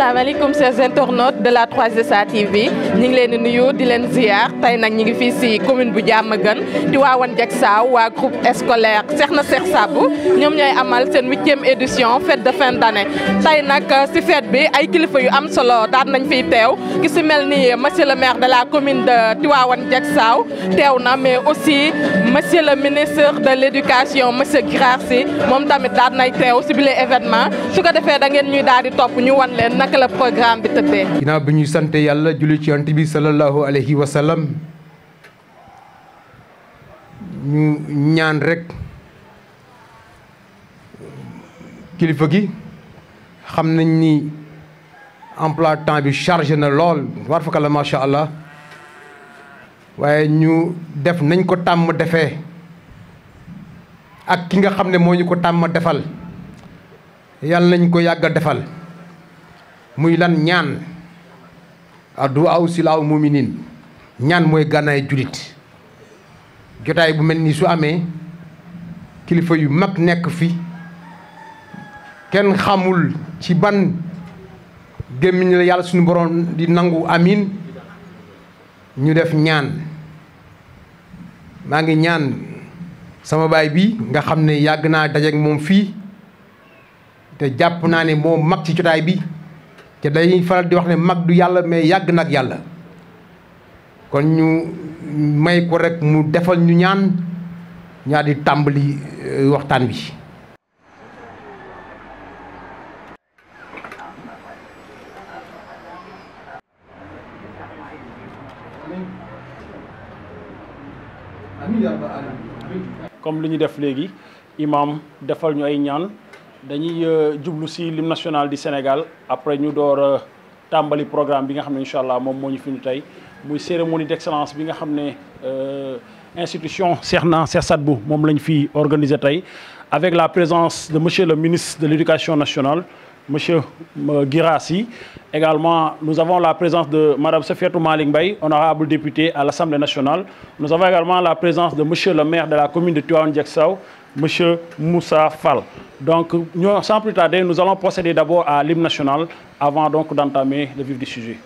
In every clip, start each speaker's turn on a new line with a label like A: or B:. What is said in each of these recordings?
A: asalaamaaleykum chers internautes de la 3SA TV ñu ngi leen di nuyu di leen ziar tey nag ñu ngi fii si commune bu Diamaguène Tivaouane Diacksao waa groupe scolaire Cheikhna Cheikh Sadbou ñoom ñooy amal seen 8e édition fête de fin d'année tey nag si fête bi ay kilifa yu am solo daan nañ fiy teew ki si mel ni monsieur le maire de la commune de Tivaouane Diacksao teew na mais aussi monsieur le ministre de l'éducation monsieur Guirassy Sy moom tamit daan nay teew si bile événement su ko defee da ngeen ñuy daal di topp ñu wan leen naka la programme bi tëddee.
B: ginnaaw bi ñuy sant yàlla julli ci yonent bi sallallahu alayhi wa sallam ñu ñaan rek kilifa gi xam nañ ni emploi temps bi chargé na lool war fa kala macha allah waaye ñu def nañ ko tàmm defee ak ki nga xam ne moo ñu ko tàmm defal yàlla nañ ko yàgg a defal. muy lan ñaan adduwaa silaahu muminin ñaan mooy gànnaay julit jotaay bu mel nii su amee kilifa yu mag nekk fi kenn xamul ci ban gémmiñ la yàlla suñu borom di nangu amin ñu def ñaan maa ngi ñaan sama baay bi nga xam ne yàgg naa dajeek moom fii te jàpp naa ne moo mag ci jotaay bi te dañuy faral di wax ne mag du yàlla mais yàgg nag yàlla kon ñu may ko rek mu defal ñu ñaan ñaa di tàmbali waxtaan wi.
C: comme li ñu def léegi imam defal ñu ay ñaan. dañuy jublu si l'hymne national du Sénégal après ñu door tàmbali programme bi nga xam ne incha allah moom moo ñu fi ñu tey muy cérémonie d'excellence bi nga xam ne institution Cheikhna Cheikh Sadbou moom lañ fi organisé tey avec la présence de monsieur le ministre de l'éducation nationale monsieur Guirassy Sy. Également nous avons la présence de madame Sofiatou Malick Mbaye honorable députée à l'Assemblée nationale. Nous avons également la présence de monsieur le maire de la commune de Tivaouane Diacksao monsieur Moussa Fall. Donc, sans plus tarder, nous allons procéder d'abord à l'hymne national avant donc d'entamer le vif du sujet.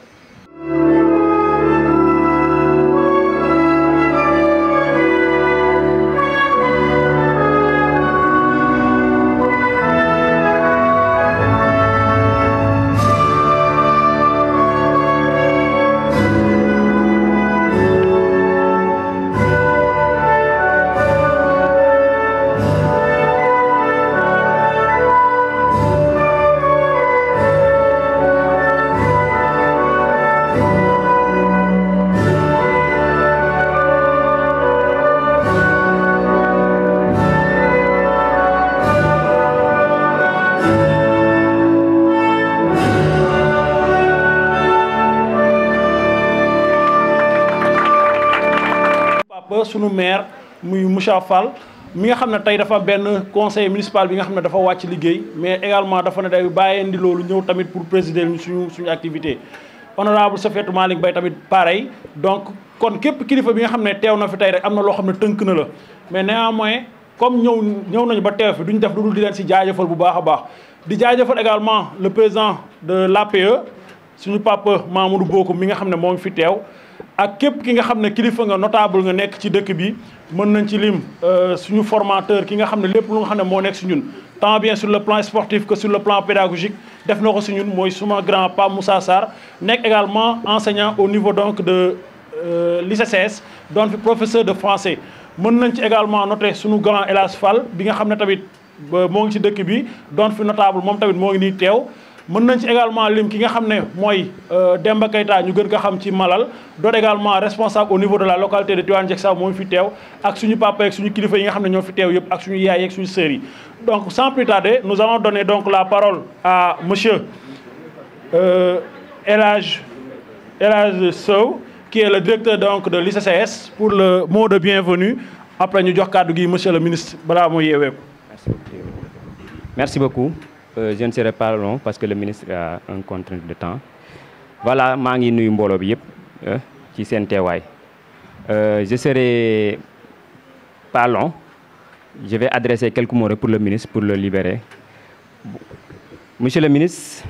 C: sunu maire muy Moussa Fall mi nga xam ne tey dafa benn conseil municipal bi nga xam ne dafa wàcc liggéey mais également dafa ne day bàyyeendi loolu ñëw tamit pour présider suñu activité. Honorable Sofiatou Malick Mbaye tamit pareil donc kon képp kilifa bi nga xam ne teew na fi tey rek am na loo xam ne tënk na la mais néanmoins comme ñëw nañu ba teew fi duñ def lu dul di leen si jaajëfal bu baax a baax. di jaajëfal également le président de l'APE suñu papa Mamadou Bokum mi nga xam ne moo ngi fi teew. ak képp ki nga xam ne kilifa nga notable nga nekk ci dëkk bi mën nañ ci lim suñu formateur ki nga xam ne lépp lu nga xam ne moo nekk si ñun tant bien sur le plan sportif que sur le plan pédagogique def na ko si ñun mooy suma grand Pape Moussa Sarr nekk également enseignant au niveau donc de l'ICCS doon fi professeur de français. mën nañ ci également noter suñu grand El Hadj Fall bi nga xam ne tamit moo ngi ci dëkk bi doon fi notable moom tamit moo ngi nii teew. mën nañ ci également lim ki nga xam ne mooy Demba Keita ñu gën ko xam ci Malal doon également responsable au niveau de la localité de Tivaouane Diacksao moo fi teew ak suñu papa ak suñu kilifa yi nga xam ne ñoo fi teew yëpp ak suñu yaay ak suñu sœurs yi. donc sans plus tarder nous allons donner donc la parole à monsieur El Hadj Sow qui est le directeur donc de l'ICCS pour le mot de bienvenue après ñu jox kàddu gi monsieur le ministre balaa moo yeewee ko.
D: Merci beaucoup. Je ne serai pas long parce que le ministre a une contrainte de temps. Voilà, maa ngi nuyu mbooloo bi yëpp ci seen teewaay. Je serai pas long. Je vais adresser quelques mots pour le ministre pour le libérer. Monsieur le ministre,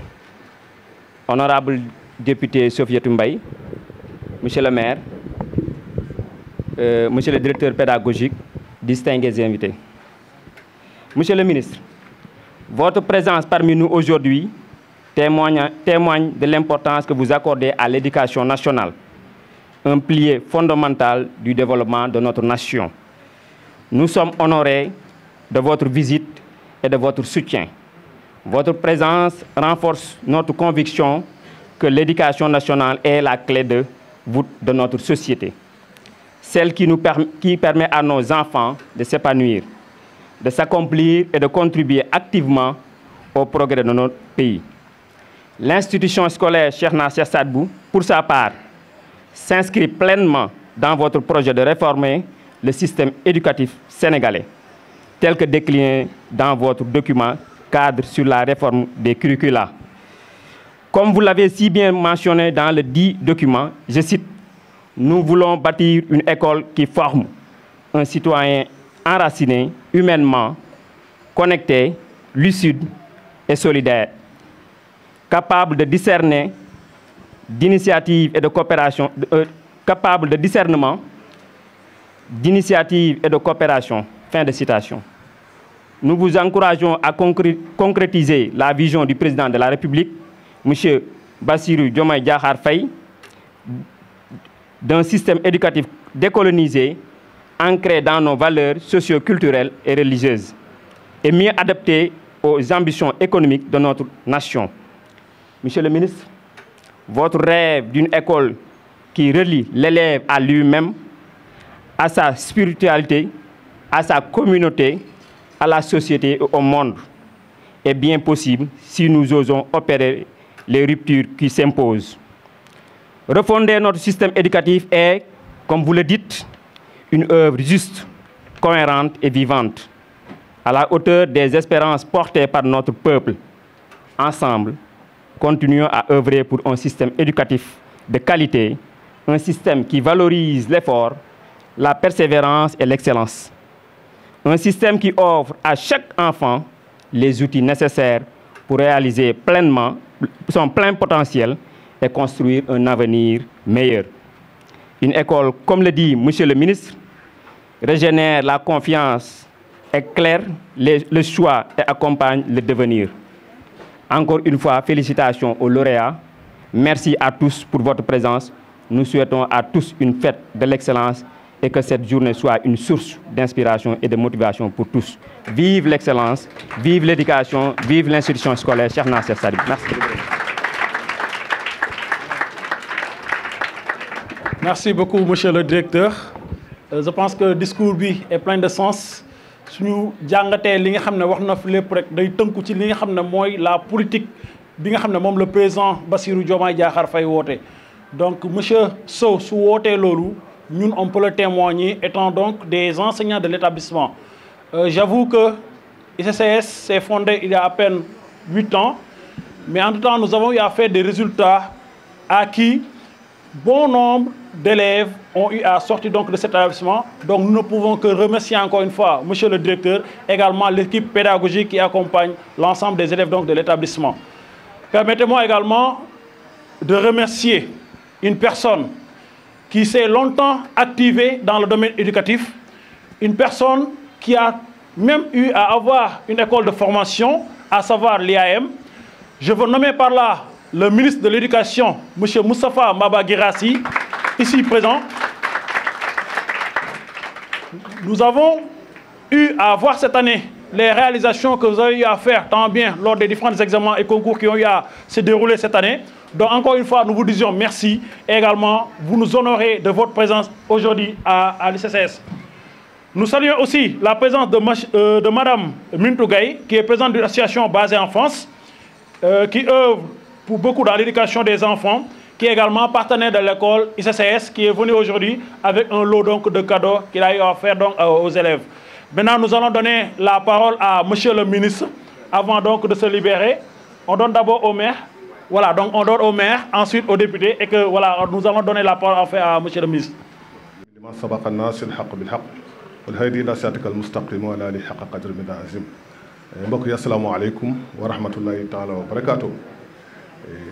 D: honorable député Sofiatou Mbaye, monsieur le maire, monsieur le directeur pédagogique, distingués invités. Monsieur le ministre, votre présence parmi nous aujourd'hui témoigne de l'importance que vous accordez à l'éducation nationale, un pilier fondamental du développement de notre nation. Nous sommes honorés de votre visite et de votre soutien. Votre présence renforce notre conviction que l'éducation nationale est la clé de voûte de notre société, celle qui permet à nos enfants de s'épanouir, de s'accomplir et de contribuer activement au progrès de notre pays. L'institution scolaire Cheikhna Cheikh Sadbou, pour sa part, s'inscrit pleinement dans votre projet de réformer le système éducatif sénégalais, tel que décliné dans votre document cadre sur la réforme des curricula. Comme vous l'avez si bien mentionné dans le dit document, je cite, « Nous voulons bâtir une école qui forme un citoyen enraciné, humainement, connecté, lucide et solidaire, capable de discerner d'initiative et de coopération, capable de discernement, d'initiative et de coopération. » Fin de citation. Nous vous encourageons à concrétiser la vision du président de la République, M. Bassirou Diomaye Diakhar Faye, d'un système éducatif décolonisé, ancré dans nos valeurs socio-culturelles et religieuses, et mieux adapté aux ambitions économiques de notre nation. Monsieur le ministre, votre rêve d'une école qui relie l'élève à lui-même, à sa spiritualité, à sa communauté, à la société et au monde est bien possible si nous osons opérer les ruptures qui s'imposent. Refonder notre système éducatif est, comme vous le dites, une œuvre juste, cohérente et vivante, à la hauteur des espérances portées par notre peuple. Ensemble, continuons à œuvrer pour un système éducatif de qualité, un système qui valorise l'effort, la persévérance et l'excellence. Un système qui offre à chaque enfant les outils nécessaires pour réaliser pleinement son plein potentiel et construire un avenir meilleur. Une école, comme le dit Monsieur le ministre, régénère la confiance, éclaire le choix et accompagne le devenir. Encore une fois, félicitations aux lauréats. Merci à tous pour votre présence. Nous souhaitons à tous une fête de l'excellence et que cette journée soit une source d'inspiration et de motivation pour tous. Vive l'excellence, vive l'éducation, vive l'institution scolaire Cheikhna Cheikh Sadbou. Merci.
C: Merci beaucoup, monsieur le directeur. Je pense que le discours bi est plein de sens. Suñu jàngatee li nga xam ne wax na fi lépp rek day tënku ci li nga xam ne mooy la politique bi nga xam ne moom le président Bassirou Diomaye Diakhar Faye woote. Donc monsieur Sow su wootee loolu ñun on peut le témoigner étant donc des enseignants de l'établissement. J'avoue que ICCS s'est fondé il y a à peine 8 ans, mais en tout temps nous avons eu à faire des résultats à qui bon nombre d'élèves ont eu à sortir donc de cet établissement. Donc nous ne pouvons que remercier encore une fois monsieur le directeur, également l'équipe pédagogique qui accompagne l'ensemble des élèves donc de l'établissement. Permettez-moi également de remercier une personne qui s'est longtemps activée dans le domaine éducatif, une personne qui a même eu à avoir une école de formation, à savoir l'IAM. Je veux nommer par là le ministre de l'Éducation, M. Moustapha Maba Guirassy, ici présent. Nous avons eu à voir cette année les réalisations que vous avez eu à faire tant bien lors des différents examens et concours qui ont eu à se dérouler cette année. Donc encore une fois, nous vous disions merci et également vous nous honorez de votre présence aujourd'hui à l'ICCS. Nous saluons aussi la présence de Madame Mintou Gaye, qui est présidente d'une association basée en France, qui œuvre pour beaucoup dans l'éducation des enfants, qui est également partenaire de l'école ICCS, qui est venu aujourd'hui avec un lot donc, de cadeaux qu'il a eu à faire donc, aux élèves. Maintenant, nous allons donner la parole à Monsieur le ministre, avant donc de se libérer. On donne d'abord au maire. Voilà, donc on donne au maire, ensuite aux députés, et que voilà, nous allons donner la parole en fait à Monsieur le ministre.
E: mbokk yi asalaamaaleykum wa rahmatullahi taala wa barakaatu.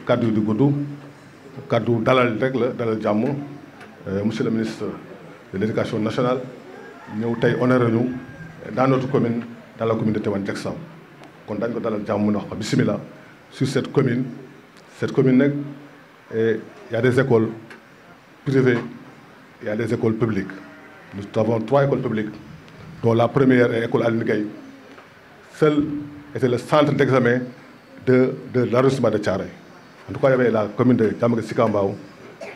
E: kaddu du gudd kaddu dalal rek la dalal jàmm monsieur le ministre de l'éducation nationale ñëw tey honoré ñu dans notre commune dans la commune de Tivaouane Diacksao kon dañ ko dalal jàmm mu wax ko bismillah sur cette commune nag il y a des écoles privées, il y a des écoles publiques. Nous avons 3 écoles publiques, dont la première est l'école Aline Gueye. Seul était le centre d'examen de l'arrondissement de Thiaroye. En tout cas, il y avait la commune de Diamaguène Sicap Mbao,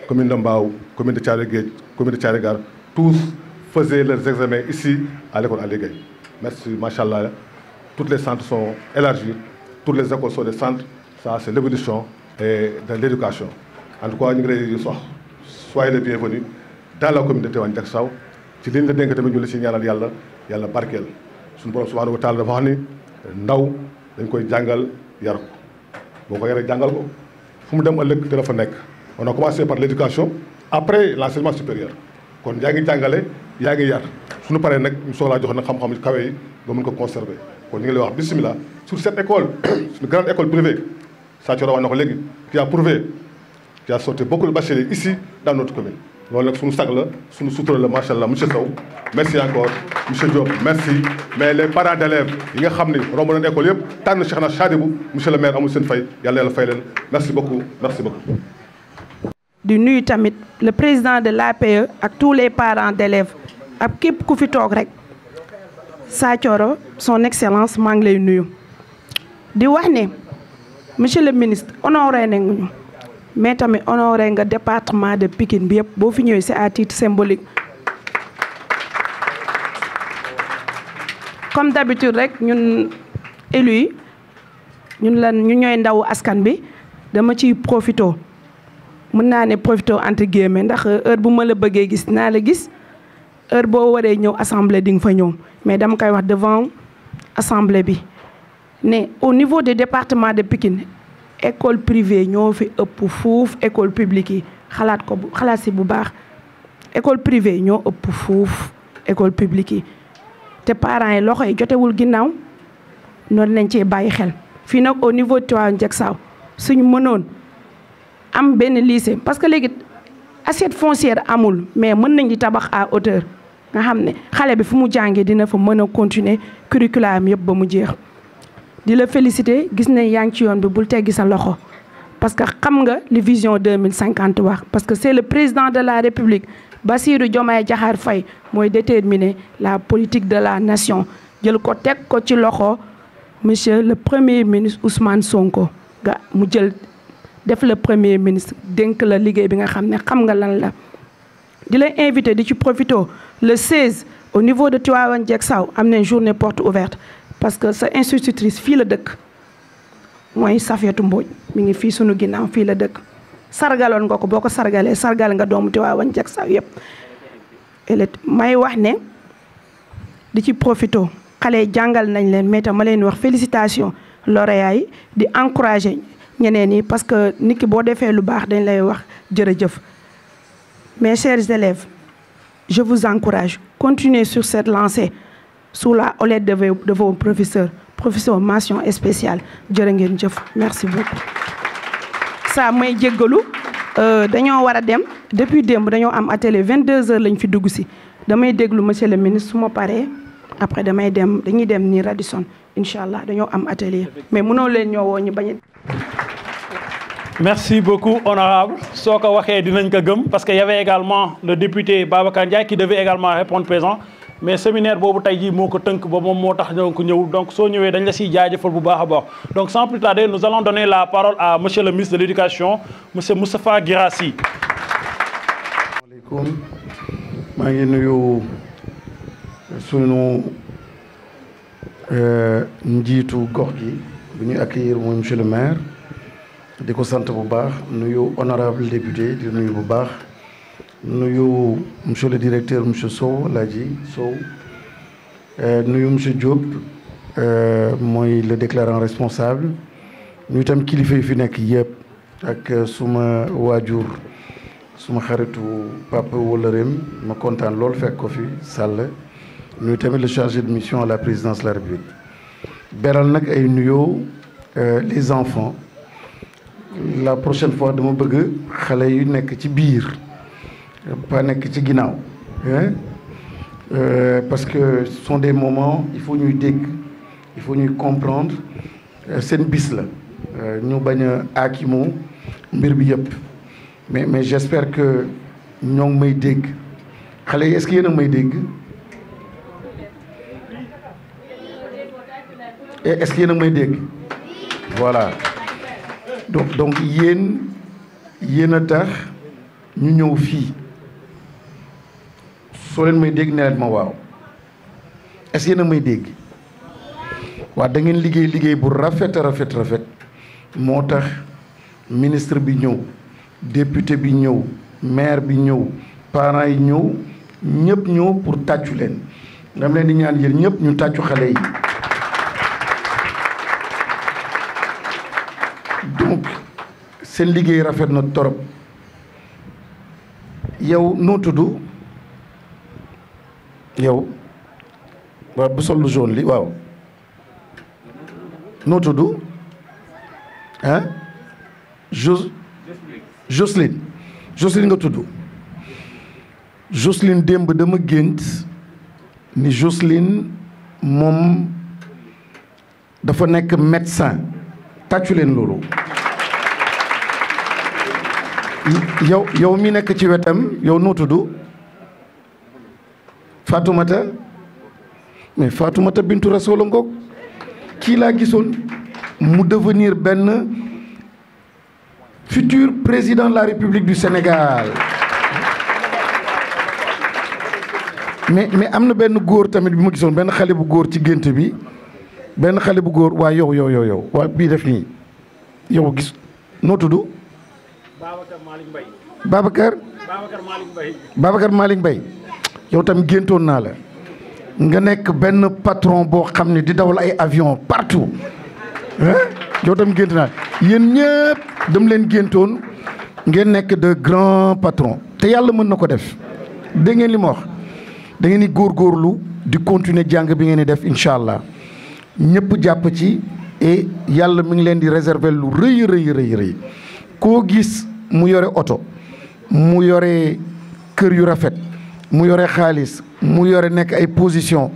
E: commune de Mbao, commune de Thiaroye-Géej, commune de Thiaroye Gare. Tous faisaient leurs examens ici à l'école Aline Gueye. Merci, machallah. Tous les centres sont élargis, toutes les écoles sont des centres. Ça, c'est l'évolution de l'éducation. En tout cas, nous voulons soyez les bienvenus dans la commune de Tivaouane Diacksao. ci liñ la dénk tamit ñu la ci ñaanal yàlla barkeel suñu borom subhanahu wa taala dafa wax ni ndaw dañ koy jàngal yar ko boo ko yaree jàngal ko fu mu dem ëllëg dina fa nekk. On a commencé par l'éducation après l'enseignement supérieur kon yaa ngi jàngale yaa ngi yar suñu paree nag ñu soog laa jox nag xam-xam yu kawe yi ba mën ko conserver kon ñu ngi lay wax bismillah sur cette école une grande école privée Sathioro wax na ko léegi qui a prouvé qui a sorti beaucoup de bacheliers ici dans notre commune. loolu nag suñu sag la suñu sutura la macha allah monsieur Sow merci encore monsieur Diop merci mais les parents d'élèves yi nga xam ni romb nañ école yëpp tànn Cheikhna Chadibou monsieur le maire amul seen fay yàlla fay leen merci beaucoup merci beaucoup.
F: di nuyu tamit le président de l'APE ak tous les parents d'élèves ak képp ku fi toog rek Sathioro son excellence maa ngi lay nuyu di wax ne monsieur le ministre honoré nañu mais tamit honoré nga département de Pikine bi yëpp boo fi ñëwee c'est à titre symbolique. Comme d'habitude rek ñun élus yi ñu ñooy ndaw askan bi dama ciy profito mën naa ne profito entre guillemets ndax heure bu ma la bëggee gis naa la gis heure boo waree ñëw assemblée di nga fa ñëw mais dama koy wax devant assemblée bi ne au niveau du département de Pikine école privée ñoo fi ëpp fuuf école publique yi xalaat si bu baax école privée ñoo ëpp fuuf école publique yi te parents yi loxo yi jotewul ginnaaw noonu lañ cee bàyyi xel fii nag au niveau de Tivaouane Diacksao suñu mënoon am benn lycée parce que léegi assiette foncière amul mais mën nañ di tabax à hauteur nga xam ne xale bi fu mu jàngee dina fa mën a continuer curriculum yëpp ba mu jeex. di la féliciter gis ne yaa ngi ci yoon bi bul teggi sa loxo parce que xam nga li vision 2050 wax parce que c'est le président de la République Bassirou Diomaye Diakhar Faye mooy déterminer la politique de la nation jël ko teg ko ci loxo monsieur le premier ministre Ousmane Sonko nga mu jël def le premier ministre dénk la liggéey bi nga xam ne xam nga lan la. di la inviter di ci profito le 16 au niveau de Tivaouane Diacksao am nañ journée porte ouverte. parce que sa institutrice fii la dëkk mooy Safiatou Mbodj mi ngi fii sunu ginnaaw fii la dëkk sargaloon nga ko boo ko sargalee sargal nga doomu Tivaouane Diacksao yëpp. may wax ne di ci profito xale jàngal nañ leen mais tam ma leen wax félicitation lauréats yi di encourager ñeneen yi parce que nit ki boo defee lu baax dañ lay wax jërëjëf. Mes chers élèves je vous encourage continuez sur cette lancée. sous la houlette de vos professeurs mention spéciale jërë ngeen jëf merci beaucoup. ça may jéggalu dañoo war a dem depuis démb dañoo am atelier 22h lañ fi dugg si damay déglu monsieur le ministre su ma paree après dañuy dem ni Radisson incha allah dañoo am atelier mais mënoo leen ñoo woo ñu bañ a.
C: Merci beaucoup honorable soo ko waxee dinañ ko gëm parce que y avait également le député Babacar Ndiaye qui devait également répondre présent. mais séminaire boobu tey jii moo ko tënk ba moom moo tax ñoo ko ñëw donc soo ñëwee dañ la siy jaajëfal bu baax a baax donc sans plus tarder nous allons donner la parole à monsieur le ministre de l'éducation monsieur Moustapha Guirassy.
G: asalaamaaleykum maa ngi nuyu sunu njiitu gox gi bu ñuy accueillir mooy monsieur le maire di ko sant bu baax nuyu honorable député di nuyu bu baax. nuyu monsieur le directeur monsieur Sow Ladji Sow nuyu monsieur Diop mooy le déclarant responsable ñu itam kilifa yi fi nekk yëpp ak suma waajur suma xaritu papa wala ma kontaan loolu fekk ko fi Sall nuyu tamit le chargé de mission à la présidence de la République beral nag ay nuyoo les enfants la prochaine fois dama bëgg xale yu nekk ci biir pas nekk ci ginnaaw parce que ce sont des moments il faut ñuy dégg il faut ñuy comprendre seen bis la ñu bañ a aakimoo mbir bi yëpp mais j'espère que ñoo ngi may dégg xale yi est-ce que yéen a may dégg est-ce que yéen a may dégg voilà donc yéen a tax ñu ñëw fii soo leen may dégg ne leen ma waaw est-ce que yéen a may dégg waaw da ngeen liggéey bu rafet moo tax ministre bi ñëw député bi ñëw maire bi ñëw parents yi ñëw ñëpp ñëw pour tàccu leen dama leen di ñaan yéen ñëpp ñu tàccu xale yi donc seen liggéey rafet na torop yow noo tudd yow waaw bu sol lu jaune li waaw noo tudd ah Jocelyne nga tudd Jocelyne démb dama gént ni Jocelyne moom dafa nekk médecin tàccu leen loolu yow mi nekk ci wetam yow noo tudd Fatoumata mais Fatoumata bintu Rasoul ngoog kii laa gisoon mu devenir benn futur président de la République du Sénégal mais am na benn góor tamit bi ma gisoon benn xale bu góor ci gént bi benn xale bu góor waa yow waa bii def nii yow gis noo tudd Babacar Malick Mbaye yow tam géntoon naa la nga nekk benn patron boo xam ne di dawal ay avion partout yow tam gént naa yéen ñëpp dem leen géntoon ngeen nekk de grands patrons te yàlla mën na ko def dégg ngeen li ma wax da ngeen di góorgóorlu di continuer jàng bi ngeen di def incha allah ñëpp jàpp ci et yàlla mi ngi leen di réserver lu rëy koo gis mu yore oto mu yore kër yu rafet mu yore xaalis mu yore nekk ay position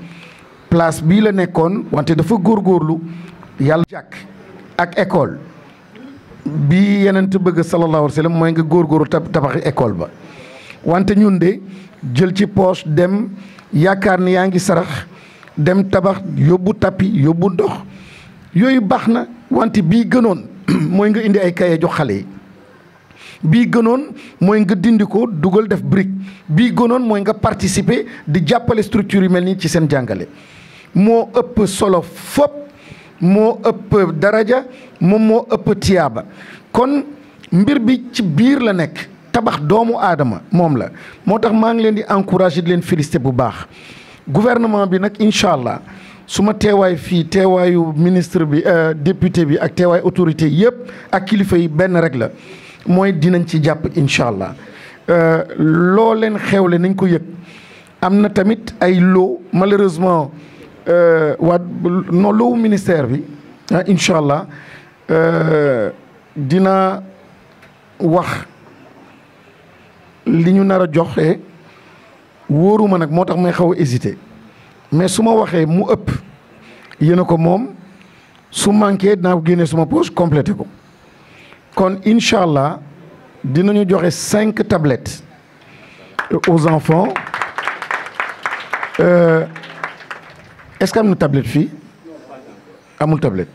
G: place bii la nekkoon wante dafa góorgóorlu yàlla jàkk ak école bi yenent bëgg sallallahu alayhi wa sallam mooy nga góorgóorlu tabaxi école ba wante ñun de jël ci poche dem yaakaar ni yaa ngi sarax dem tabax yóbbu tappi yóbbu ndox yooyu baax na wante bii gënoon mooy nga indi ay kaye jox xale yi bii gënoon mooy nga dindi ko dugal def brique bii gënoon mooy nga participer di jàppale structure yu mel nii ci seen jàngale moo ëpp solo fop moo ëpp daraja moom moo ëpp tiyaaba kon mbir bi ci biir la nekk tabax doomu aadama moom la moo tax maa ngi leen di encourager di leen féliciter bu baax gouvernement bi nag incha allah su ma teewaay fii teewaayu ministre bi député bi ak teewaay autorité yëpp ak kilifa yi benn rek la mooy dinañ ci jàpp incha allah loo leen xewle nañ ko yëg am na tamit ay loo malheureusement waa non loowu ministère bi incha allah dina wax li ñu nar a joxe wóoruma nag moo tax may xaw a hésité mais su ma waxee mu ëpp yéen a ko moom su manqué dinaa ko génne suma poche complété ko kon incha allah dinañu joxe 5 tablettes aux enfants est-ce que am na tablette fii amul tablette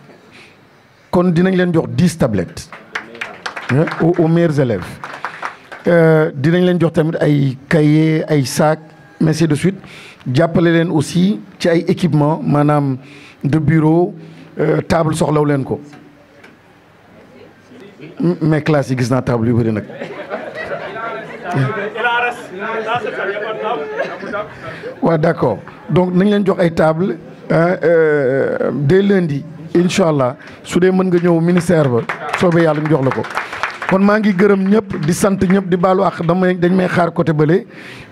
G: kon dinañ leen jox 10 tablettes aux meilleurs élèves dinañ leen jox tamit ay cahiers ay sacs mais ainsi de suite jàppale leen aussi ci ay équipement maanaam de bureau table soxlaw leen ko mais classe yi gis naa table yu bëri nag waaw d'accord donc nañ leen jox ay table dès lundi incha allah su dee mën nga ñëw ministère ba soobee yàlla ñu jox la ko kon maa ngi gërëm ñëpp di sant ñëpp di baalu ak dañ may xaar côté bële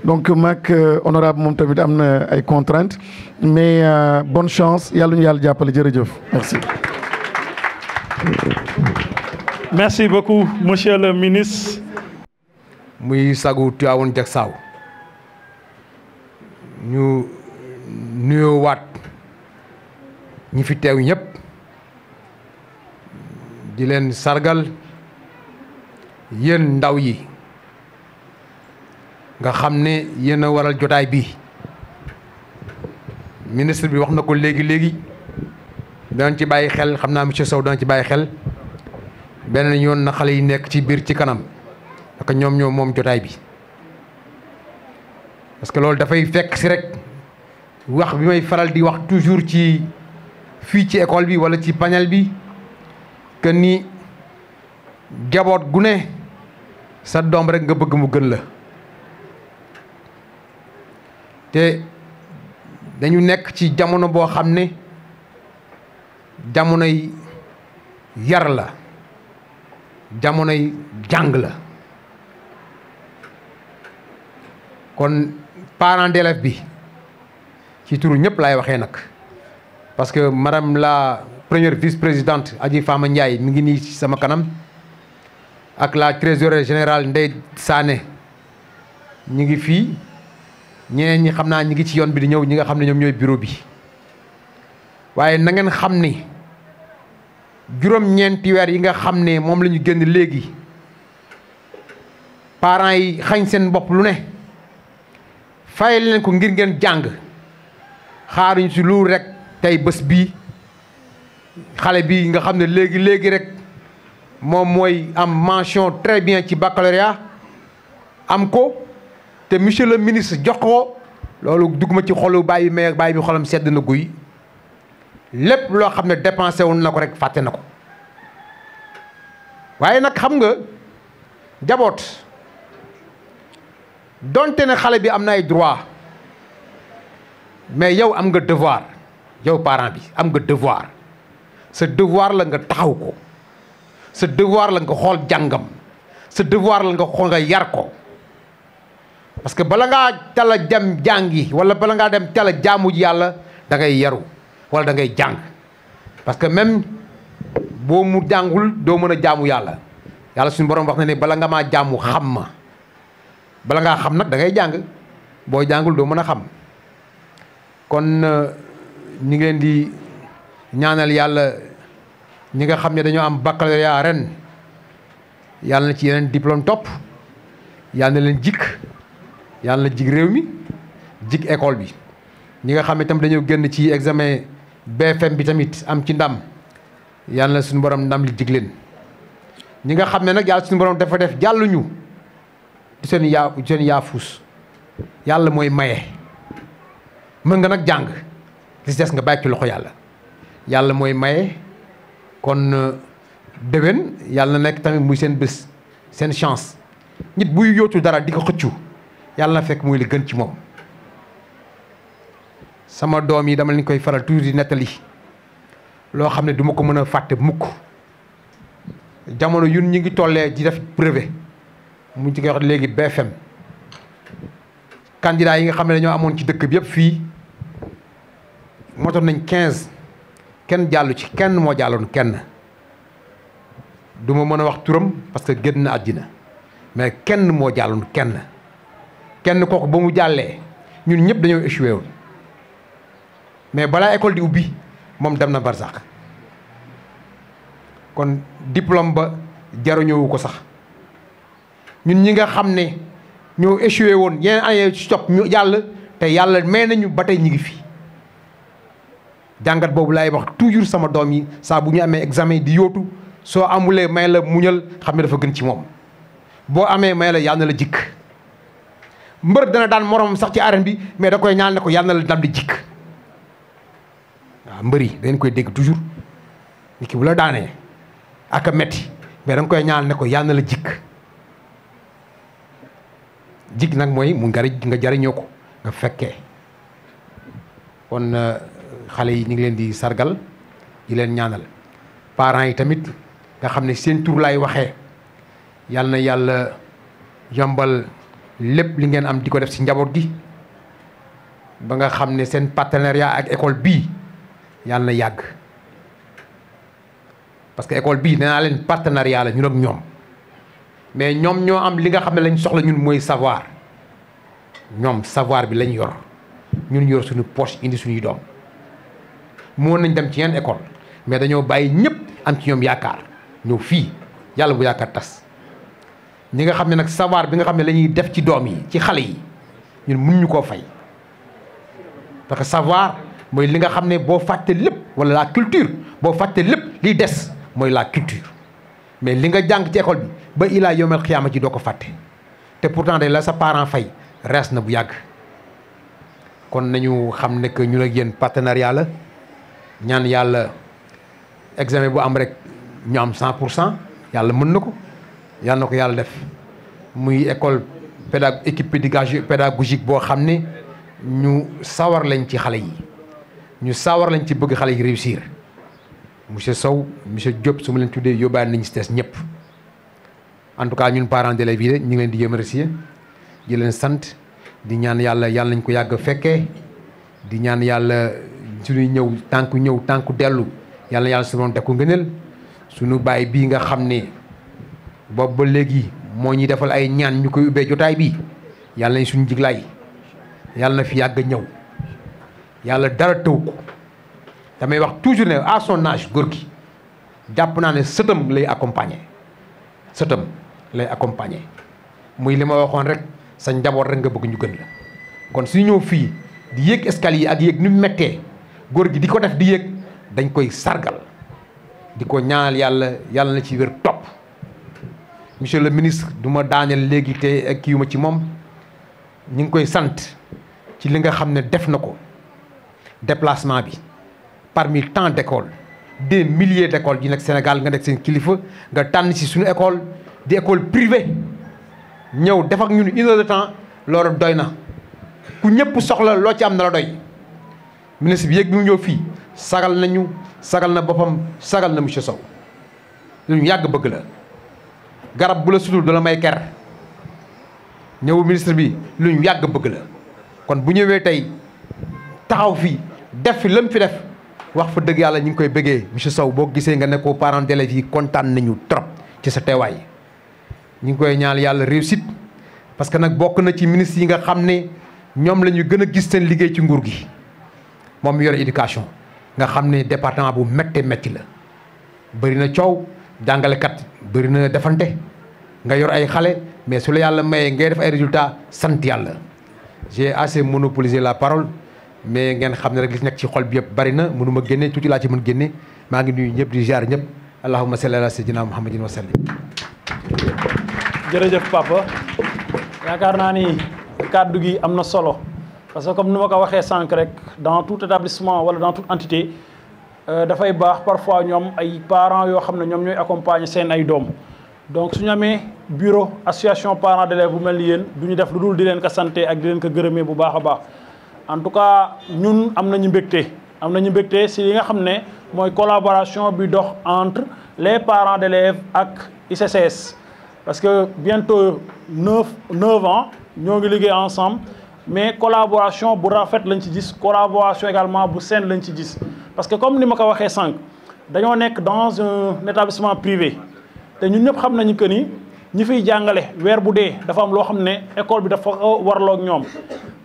G: donc maag honorable moom tamit am na ay contraintes mais bonne chance yàlla ñu yàlla jàppale jërëjëf merci
C: merci beaucoup monsieur le ministre.
B: muy sagu Tivaouane Diacksao ñu nuyoo waat ñi fi teew ñëpp di leen sargal yéen ndaw yi nga xam ne yéen a waral jotaay bi ministre bi wax na ko léegi danañ ci bàyyi xel xam naa monsieur Sow dana ci bàyyi xel beneen yoon na xale yi nekk ci biir ci kanam parce que ñoom moom jotaay bi parce que loolu dafay fekk si rek wax bi may faral di wax toujours ci fii ci école bi walla ci panel bi que ni jaboot gu ne sa doom rek nga bëgg mu gën la te dañu nekk ci jamono boo xam ne jamonoy yar la jamonoy jàng la kon parent d'élève bi ci turu ñëpp laay waxee nag parce que madame la première vice-présidente Adji Fama Ndiaye mi ngi nii ci sama kanam ak la trésorière générale Ndeye Sané ñi ngi fii ñeneen ñi xam naa ñi ngi ci yoon bi di ñëw ñi nga xam ne ñoom ñooy bureau bi waaye na ngeen xam ni juróom-ñeenti weer yi nga xam ne moom la ñu génn léegi parents yi xañ seen bopp lu ne fay leen ko ngir ngeen jàng xaaruñ si lu rek tey bés bii xale bi nga xam ne léegi rek moom mooy am mention très bien ci baccalauréat am ko te monsieur le ministre jox ko loolu dugg ma ci xolu bàyyi mais bàyyi bi xolam sedd na guy lépp loo xam ne dépensé woon na ko rek fàtte na ko waaye nag xam nga jaboot donte ne xale bi am na ay droit mais yow am nga devoir yow parent bi am nga devoir sa devoir la nga taxaw ko sa devoir la nga xool jàngam sa devoir la nga xool nga yar ko parce que bala ngaa tala dem jàngi wala bala ngaa dem tala jaamu ji yàlla da ngay yaru wala da ngay jàng parce que même boo mu jàngul doo mën a jaamu yàlla yàlla suñu borom wax na ne bala nga maa jaamu xam ma bala ngaa xam nag da ngay jàng boo jàngul doo mën a xam kon ñi ngi leen di ñaanal yàlla ñi nga xam ne dañoo am baccalauréat ren yàlla na ci yeneen diplôme topp yàlla na leen jikk yàlla na jig réew mi jig école bi ñi nga xam ne tam dañoo génn ci examen BFM bi tamit am ci ndam yàlla na suñu borom ndam li jig leen ñi nga xam ne nag yàlla suñu borom dafa def jàlluñu du seen yaafuus yàlla mooy maye mën nga nag jàng li si des nga bàyyi ci loxo yàlla mooy maye kon déwén yàlla na nekk tamit muy seen bés seen chance nit buy yóotu dara di ko xëccu yàlla na fekk muy li gën ci moom sama doom yi dama leen koy faral toujours di nettali loo xam ne duma ko mën a fàtte mukk jamono yun ñu ngi tollee di def brevet mu ci koy wax léegi BFM candidat yi nga xam ne dañoo amoon ci dëkk bi yëpp fii motoon nañ 15 kenn jàllu ci kenn moo jàlloon kenn du ma mën a wax turam parce que génn na àddina mais kenn moo jàlloon kenn kooku ba mu jàllee ñun ñëpp dañoo échoué woon mais balaa école di ubbi moom dem na barsàq kon diplôme ba jaruñoowu ko sax ñun ñi nga xam ne ñoo échoué woon yeneen année ci topp ñu jàll te yàlla may nañu ba tey ñu ngi fi jàngat boobu laay wax toujours sama doom yi saa bu ñu amee examen di yóotu soo amulee may la muñal xam ne dafa gën ci moom boo amee may la yàlla na la jikk mbër dana daan moroom sax ci arène bi mais da koy ñaan ne ko yàlla na la ndam di jikk waaw mbër yi dañ koy dégg toujours nit ki bu la daanee ak a metti mais da nga koy ñaan ne ko yàlla na la jikk jikk nag mooy mu nga jariñoo ko nga fekkee kon xale yi ñu ngi leen di sargal di leen ñaanal parents yi tamit nga xam ne seen tur laay waxee yàlla na yàlla yombal lépp li ngeen am di ko def ci njaboot gi ba nga xam ne seen partenariat ak école bii yàlla na yàgg parce que école bii nee naa leen partenariat la ñun ak ñoom mais ñoom ñoo am li nga xam ne lañ soxla ñun mooy savoir ñoom savoir bi lañ yor ñun yor suñu poche indi suñuy doom moo nañ dem ci yenn école mais dañoo bàyyi ñëpp am ci ñoom yaakaar ñëw fii yàlla bu yaakaar tas ñi nga xam ne nag savoir bi nga xam ne la ñuy def ci doom yi ci xale yi ñun mun ñu koo fay parce que savoir mooy li nga xam ne boo fàtte lépp wala la culture boo fàtte lépp liy des mooy la culture mais li nga jàng ci école bi ba ilaa yawmal xiyaama ci doo ko fàtte te pourtant de la sa parent fay rees na bu yàgg kon nañu xam ne que ñun ak yéen partenariat la ñaan yàlla examen bu am rek ñu am 100% yàlla mën na ko yàlla na ko yàlla def muy école équipe pédagogique boo xam ne ñu sawar lañ ci xale yi ñu sawar lañ ci bëgg xale yi réussir monsieur Sow monsieur Diop su ma leen tuddee yóbbaale nañu si des ñëpp en tout cas ñun parents d'élèves yi ñu ngi leen di remercier di leen sant di ñaan yàlla yàlla nañ ko yàgg fekkee di ñaan yàlla suñuy ñëw tànku dellu yàlla yàlla su doon def ko ngëneel suñu baay bii nga xam ne boobu ba léegi moo ñuy defal ay ñaan ñu koy ubbee jotaay bi yàlla nañ suñu jiglaay yàlla na fi yàgg ñëw yàlla dara tëw ko damay wax toujours ne à son âge góor gi jàpp naa ne sëtam lay accompagner muy li ma waxoon rek sa njaboot rek nga bëgg ñu gën la kon su ñëw fii di yéeg escalier yi ak yéeg ni mu méttee góor gi di ko def di yéeg dañ koy sargal di ko ñaanal yàlla na ci wér topp monsieur le ministre du ma daaneel léegi te ak kiiwuma ci moom ñu ngi koy sant ci li nga xam ne def na ko déplacement bi parmi tant d'écoles des milliers d'écoles yi nekk Sénégal nga nekk seen kilifa nga tànn ci suñu école di école privée ñëw def ak ñun 1 heure de temps loolu doy na ku ñëpp soxla loo ci am na la doy ministre bi yéeg bi mu ñëw fii sagal nañu sagal na boppam sagal na monsieur Sow lu ñu yàgg bëgg la garab bu la sutul du la may ker ñëw ministre bi lu ñu yàgg bëgg la kon bu ñëwee tey taxaw fii def fi lam fi def wax fa dëgg yàlla ñu ngi koy bëggee monsieur Sow boo gisee nga ne ko parents d'élèves yi kontaan nañu trop ci sa teewaay ñu ngi koy ñaan yàlla réussite parce que nag bokk na ci ministre yi nga xam ne ñoom la ñu gën a gis seen liggéey ci nguur gi moom yore éducation nga xam ne département bu méttee métti la bëri na coow jàngalekat bëri na defante nga yor ay xale mais su la yàlla mayee ngay def ay résultats sant yàlla j'ai assez monopolisé la parole mais ngeen xam ne rek li nekk ci xol bi yëpp bari na mënu ma génne tuuti laa ci mën génne maa ngi nuyu ñëpp di ziar ñëpp allahumma salli ala sayyidina muhammadin wa sallim.
C: jërëjëf papa yaakaar naa ni kàddu gi am na solo parce que comme ni ma ko waxee sànq rek dans tout établissement wala dans toute entité dafay baax parfois ñoom ay parents yoo xam ne ñoom ñooy accompagner seen ay doom donc su ñu amee bureau association parents d'élèves bu mel ni yéen du ñu def lu dul di leen ko santé ak di leen ko gërëmee bu baax a baax en tout cas ñun am nañu mbégte si li nga xam ne mooy collaboration bi dox entre les parents d'élèves ak ICCS parce que bientôt 9 ans ñoo ngi liggéey ensemble mais collaboration bu rafet lañ ci gis collaboration également bu saine lañ ci gis parce que comme ni ma ko waxee sànq dañoo nekk dans un établissement privé te ñun ñëpp xam nañu que ni ñi fiy jàngale weer bu dee dafa am loo xam ne école bi dafa warloog ñoom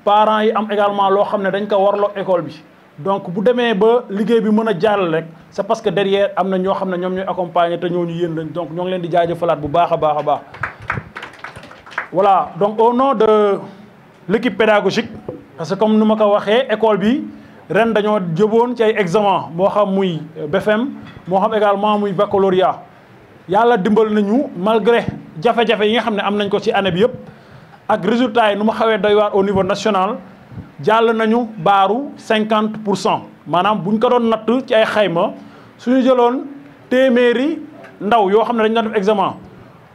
C: parents yi am également loo xam ne dañ ko warloog école bi donc bu demee ba liggéey bi mën a jàll rek c'est parce que derrière am na ñoo xam ne ñoom ñooy accompagner te ñooñu yéen lañ donc ñoo ngi leen di jaajëfalaat bu baax a baax a baax voilà donc au nom de l'équipe pédagogique parce que comme ni ma ko waxee école bi ren dañoo jëboon ci ay examen moo xam muy BFM moo xam également muy baccalauréat yàlla dimbal nañu malgré jafe-jafe yi nga xam ne am nañ ko ci année bi yëpp ak résultats yi nu ma xawee doy waar au niveau national jàll nañu baaru 50% maanaam buñ ko doon natt ci ay xayma suñu jëloon téeméeri ndaw yoo xam ne dañu doon def examen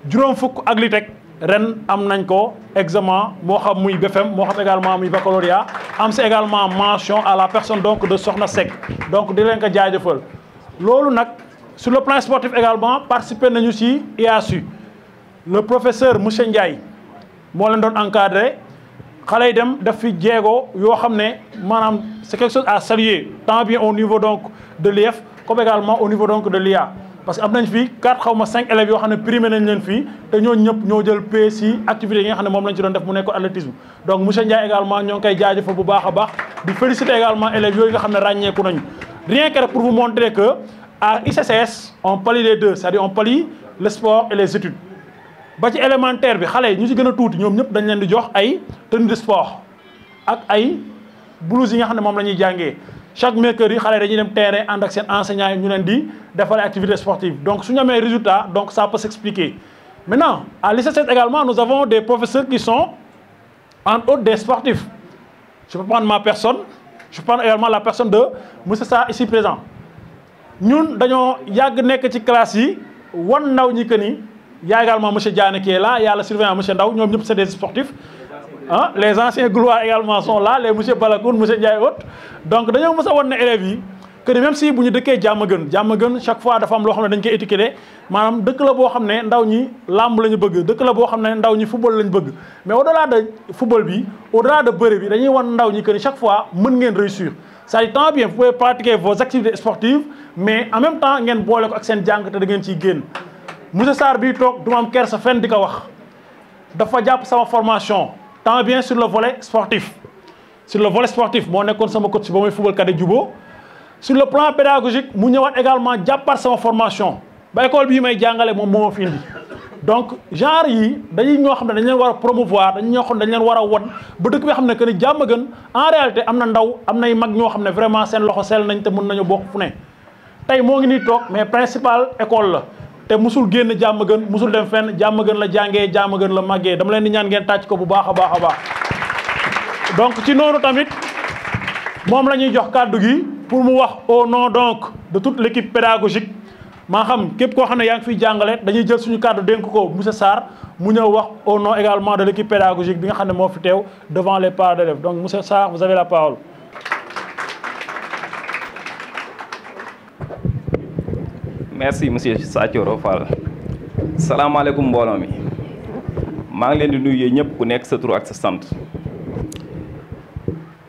C: juróom fukk ak li teg ren am nañ ko examen moo xam muy BFM moo xam également muy baccalauréat am si également mention à la personne donc de Sokhna Seck donc di leen ko jaajëfal loolu nag sur le plan sportif également participé nañu ci IASU le professeur monsieur Ndiaye moo leen doon encadré xale yi dem def fi jéego yoo xam ne maanaam c'est quelque chose à saluer tant bien au niveau donc de l'IEF comme également au niveau donc de l'IA parce que am nañ fii 4 xaw ma 5 élèves yoo xam ne primé nañ leen fii te ñooñu ñëpp ñoo jël P si activités yi nga xam ne moom lañ ci doon def mu nekk athlétisme donc monsieur Ndiaye également ñoo ngi koy jaajëfal bu baax a baax di féliciter également élèves yooyu nga xam ne ràññeeku nañu rien que pour vous montrer que à ICCS on pallie les deux, c'est-à-dire on pallie le sport et les études ba ci élémentaire bi xale yi ñu ci gën a tuuti ñoom ñëpp dañ leen di jox ay tenue de sport ak ay blouse yi nga xam ne moom la ñuy jàngee chaque mercredi xale dañuy dem terrain ànd ak seen enseignants yi ñu leen di defal activité sportive donc su ñu amee résultat donc ça peut s'expliquer. Maintenant à l'ICCS également nous avons des professeurs qui sont entre autres des sportifs. Je peux prendre ma personne, je prends également la personne de monsieur Sarr ici présent. Ñun dañoo yàgg nekk ci classe yi wan ndaw ñi que ni y a également monsieur Diané qui est là, il y a le surveillant monsieur Ndaw, ñoom ñëpp c'est des sportifs. Hein? Les anciens gloires également sont là, les monsieur Balakoun, monsieur Ndiaye autres. Donc dañoo mës a wan ne élèves yi que même si bu ñu dëkkee Diamaguène chaque fois dafa am loo xam ne dañ koy étiqueté maanaam dëkk la boo xam ne ndaw ñi làmb la ñu bëgg dëkk la boo xam ne ndaw ñi football la ñu bëgg mais au delà de football bi au delà de bëre bi dañuy wan ndaw ñi que ni chaque fois mën ngeen réussir c'est-à-dire tant bien vous pouvez pratiquer vos activités sportives mais en même temps ngeen boole ko ak seen jàng te da ngeen ciy génn monsieur Sarr bii toog du ma am kersa fenn di ko wax dafa jàpp sama formation tant bien sur le volet sportif moo nekkoon sama coach ba muy football cadet Jubo sur le plan pédagogique mu ñëwaat également jàppaat sama formation ba école bii may jàngale moom moo ma fi indi donc genre yi dañuy ñoo xam ne dañ leen war a promouvoir dañuy ñoo xam ne dañ leen war a won ba dëkk bi xam ne que ni Diamaguène en réalité am na ndaw am nay mag ñoo xam ne vraiment seen loxo sell nañ te mën nañu bokk fu ne tey moo ngi nii toog mais principal école la te musul génn Diamaguène musul dem fenn Diamaguène la jàngee Diamaguène la màggee dama leen di ñaan ngeen tàcc ko bu baax a baax a baax donc ci noonu tamit moom la ñuy jox kàddu gi pour mu wax au nom donc de toute l'équipe pédagogique maa xam képp koo xam ne yaa ngi fiy jàngale dañuy jël suñu kàddu dénk ko monsieur Sarr mu ñëw wax au nom également de l'équipe pédagogique bi nga xam ne moo fi teew devant les parents d'élèves donc monsieur Sarr vous avez la parole.
H: Merci monsieur Sathioro Fall. salaamaaleykum mbooloo mi maa ngi leen di nuyu ñëpp ku nekk sa tur ak sa sant.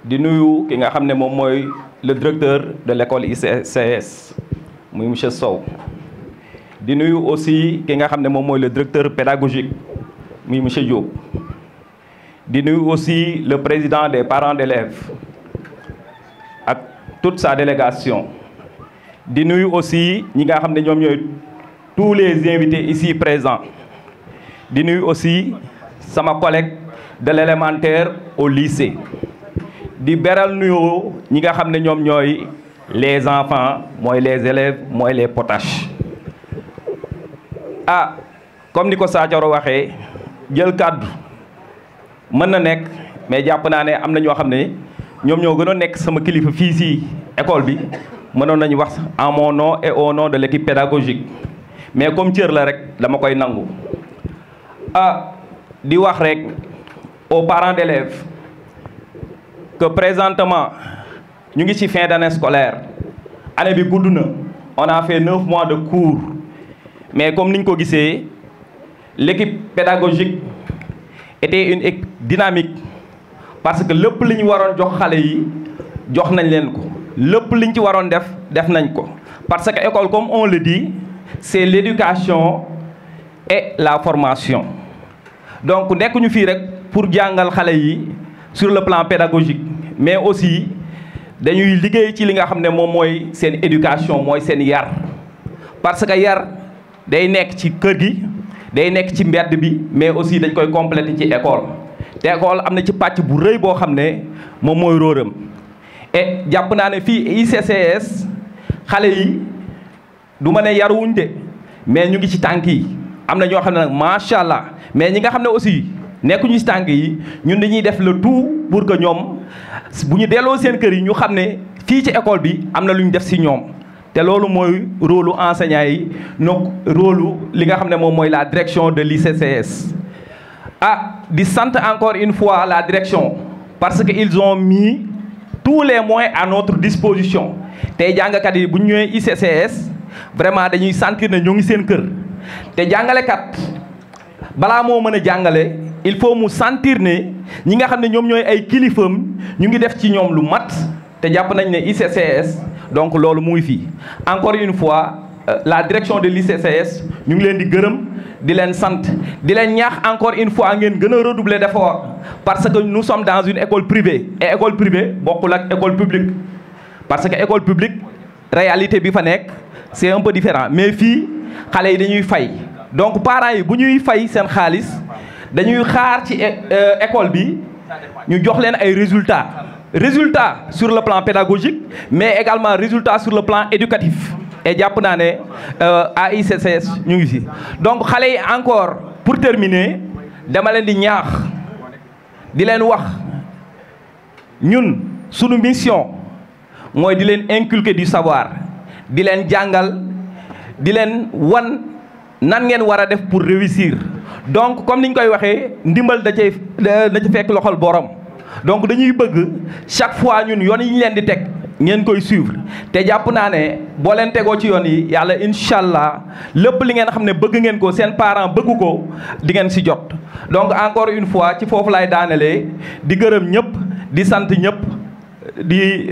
H: di nuyu ki nga xam ne moom mooy le directeur de l'école ICCS muy monsieur Sow di nuyu aussi ki nga xam ne moom mooy le directeur pédagogique muy monsieur Diop di nuyu aussi le président des parents d'élèves ak toute sa délégation di nuyu aussi ñi nga xam ne ñoom ñooy tous les invités ici présents di nuyu aussi sama collègue de l'élémentaire au lycée di beral nuyoo ñi nga xam ne ñoom ñooy les enfants mooy les élèves mooy les potaches comme ni ko Sathioro waxee jël kàddu mën na nekk mais jàpp naa ne am na ñoo xam ne ñoom ñoo gënoon nekk sama kilifa fii si école bi mënoon nañu wax en mon nom et au nom de l'équipe pédagogique mais comme cër la rek dama koy nangu di wax rek aux parents d'élèves que présentement ñu ngi ci fin d'année scolaire année bi gudd na on a fait 9 mois de cours mais comme niñ ko gisee l'équipe pédagogique était une équipe dynamique parce que lépp li ñu waroon jox xale yi jox nañ leen ko lépp liñ ci waroon def nañ ko parce que école comme on le dit c'est l'éducation et la formation donc nekkuñu fii rek pour jàngal xale yi sur le plan pédagogique mais aussi dañuy liggéey ci li nga xam ne moom mooy seen éducation mooy seen yar parce que yar day nekk ci kër gi day nekk ci mbedd bi mais aussi dañ koy compléter ci école te école am na ci pàcc bu rëy boo xam ne moom mooy róoram et jàpp naa ne fii ICCS xale yi du ma ne yaruwuñ de mais ñu ngi ci tànk yi am na ñoo xam ne nag macha allah mais ñi nga xam ne aussi nekkuñu ci tànk yi ñun dañuy def le tout pour que ñoom bu ñu delloo seen kër yi ñu xam ne fii ci école bi am na lu ñu def ci ñoom te loolu mooy rôle enseignant yi donc rôle li nga xam ne moom mooy la direction de l'ICCS di sant encore une fois la direction parce que ils ont mis tous les moyens à notre disposition tey jàngkat yi bu ñu ñëwee ICCS vraiment dañuy sentir ne ñoo ngi seen kër te jàngalekat balaa moo mën a jàngale il faut mu sentir ne ñi nga xam ne ñoom ñooy ay kilifam ñu ngi def ci ñoom lu mat te jàpp nañ ne ICCS donc loolu mu ngi fii encore une fois la direction de l'ICCS ñu ngi leen di gërëm di leen sant di leen ñaax encore une fois ngeen gën a redoubler d'effort parce que nous sommes dans une école privée et école privée bokkul ak école publique parce que école publique réalité bi fa nekk c'est un peu différent mais fii xale yi dañuy fay donc parents yi bu ñuy fay seen xaalis dañuy xaar ci école bi ñu jox leen ay résultats sur le plan pédagogique mais également résultats sur le plan éducatif et jàpp naa ne à ICCS ñu ngi fi donc xale yi encore pour terminer dama leen di ñaax di leen wax ñun sunu mission mooy di leen inculquer du savoir di leen jàngal di leen wan nan ngeen war a def pour réussir donc comme niñ koy waxee ndimbal da ci fekk loxol borom donc dañuy bëgg chaque fois ñun yoon yi ñu leen di teg ngeen koy suivre te jàpp naa ne boo leen tegoo ci yoon yi yàlla incha allah lépp li ngeen xam ne bëgg ngeen ko seen parent bëgg ko di ngeen si jot. donc encore une fois ci foofu lay daanelee di gërëm ñëpp di sant ñëpp di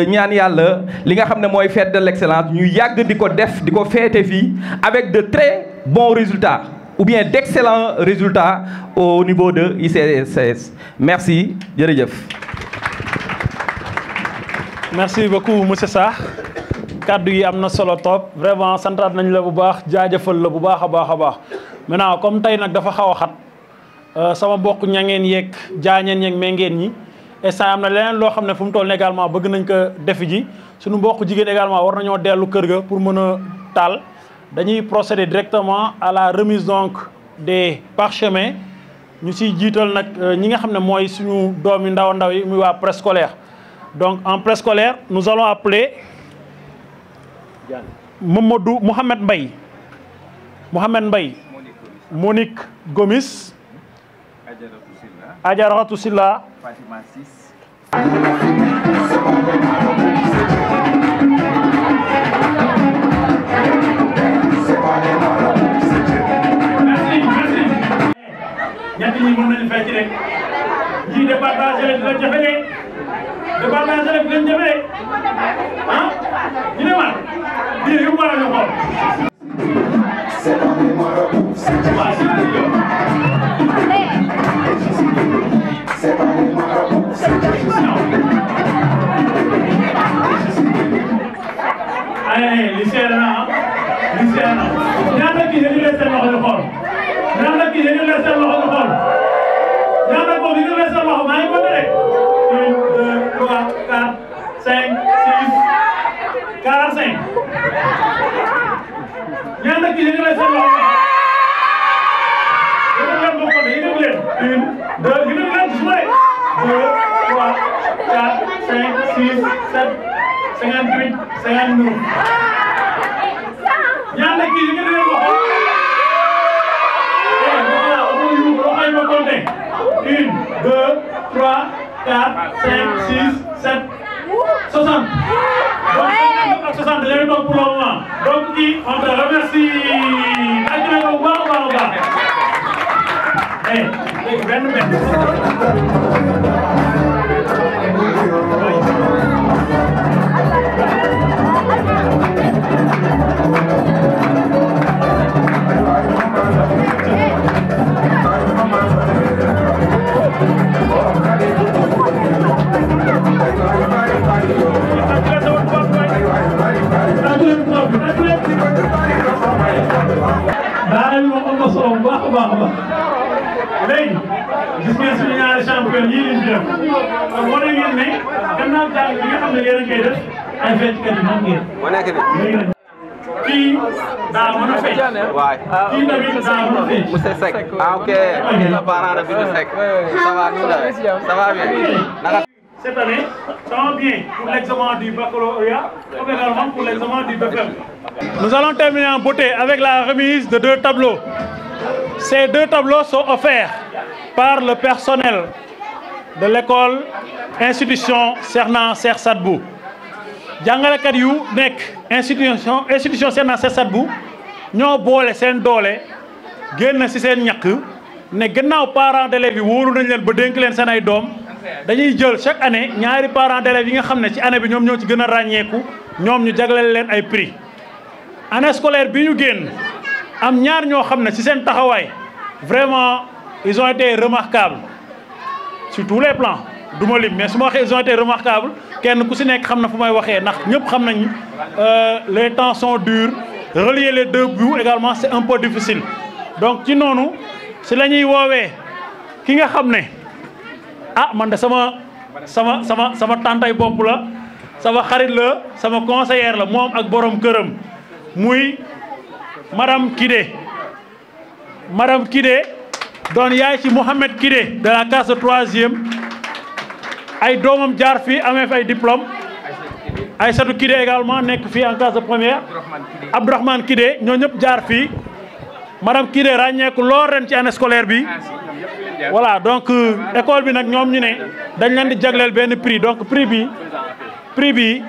H: ñaan yàlla li nga xam ne mooy fête de l'excellence ñu yàgg di ko def di ko féete fii avec de très bons résultats ou bien d'excellents résultats au niveau de ICCS merci jërëjëf.
C: merci beaucoup monsieur Sarr kaddu yi am na solo trop vraiment santaat nañ la bu baax jaajëfal la bu baax a baax maintenant comme tey nag dafa xaw a xat sama bokk ñangeen yeeg jaañeen yeeg mengeen ñi instant am na leneen loo xam ne fu mu toll également bëgg nañ ko defi ji suñu mbokk jigéen également war nañoo dellu kër ga pour mën a taal dañuy procéder directement à la remise donc des parchemins ñu siy jiital nag ñi nga xam ne mooy suñu doom yi ndaw yi muy waa préscolaire. Donc en préscolaire nous allons appeler Mohamed Mbaye Monique Gomis Adjaratou Silla Fatima Sis ñett ñi mën nañu fecc rek ñi départage rek dina jafe de départage rek dina jafe de ah ñu ne man bii yu war a ñu xool ay li seer na ñaata kii dañu leen seen loxo ñu xool ñaata kii dañu leen seen loxo ñu xool ñaata kooku dañu leen seen loxo maa ngi ko rek 1 2 3 4 5 6 45 ñaata kii dañu leen seen loxo yéen leen bokk na yéen leen 1 2 yéen leen gis ma rek 2 3 4 5 6 7 58 59 ñaata kii dañu leen loxo ma compter 1 2 3 4 5 6 7 60 donc 60 dañuy toog pour le moment donc kii on te remercie ak na ko baax a baax léegi benn daanaka moom am na solo bu baax a baax léegi gis ngeen suñu ñaari champion yii lañ def kon wane ngeen ne gannaaw jàng bi nga xam ne yéen a koy def ay fecckat yi moom ngeen. léegi nag kii daa mën a fecc. kii tamit daa mën a fecc.
I: Monsieur Seck ah ok le parent de Bidou Seck ça va ça va bien.
C: Cette année, tant bien pour l'examen du baccalauréat, comme également pour l'examen du BFEM. Nous allons terminer en beauté avec la remise de 2 tableaux. Ces 2 tableaux sont offerts par le personnel de l'école institution Serna Cheikh Sadbou. jàngalekat yu nekk institution Serna Cheikh Sadbou ñoo boole seen doole génn ci seen ñàkk ne gannaaw parents d'élèves yi wóolu nañ leen ba dénk leen seen ay doom dañuy jël chaque année ñaari parents d'élèves yi nga xam ne ci année bi ñoom ñoo ci gën a ràññeeku ñoom ñu jagleel leen ay prix année scolaire bi ñu génn am ñaar ñoo xam ne ci seen taxawaay vraiment ils ont été remarquables sur tous les plans du ma lim mais su ma waxee ils ont été remarquables kenn ku ci nekk xam na fu may waxee ndax ñëpp xam nañ les temps sont durs relier les deux bouts également c'est un peu difficile donc ci noonu ci la ñuy woowee ki nga xam ne ah man de sama tantay bopp la sama xarit la sama conseillère la moom ak borom këram muy madame Kidé doon yaay ci Mohamed Kidé de la classe de 3e ay doomam jaar fii amee fi ay diplôme Aïssatou Kidé également nekk fii en classe de première Abdourahmane Kidé ñoo ñëpp jaar fii madame Kidé ràññeeku lool ren ci année scolaire bi voilà donc école bi nag ñoom ñu ne dañ leen di jagleel benn prix donc prix bi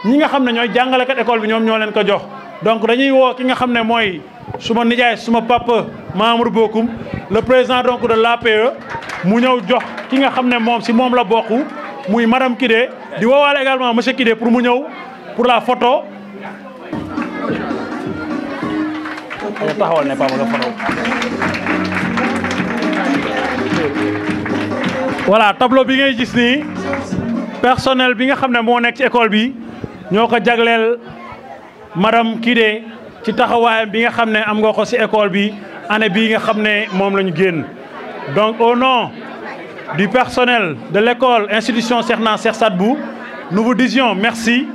C: ñi nga xam ne ñooy jàngalekat école bi ñoom ñoo leen ko jox donc dañuy woo ki nga xam ne mooy suma nijaay suma papa Mamour Bokoum le président donc de l'APE mu ñëw jox ki nga xam ne moom si moom la bokk muy madame Kidé di woowaale également monsieur Kidé pour mu ñëw pour la photo taxawal ne papa nga photo voilà tableau bi ngay gis nii personnel bi nga xam ne moo nekk ci école bi ñoo ko jagleel madame Kidé ci taxawaayam bi nga xam ne am nga ko ci école bi année bii nga xam ne moom la ñu génn donc au nom du personnel de l'école institution Cheikhna Cheikh Sadbou nous vous disions merci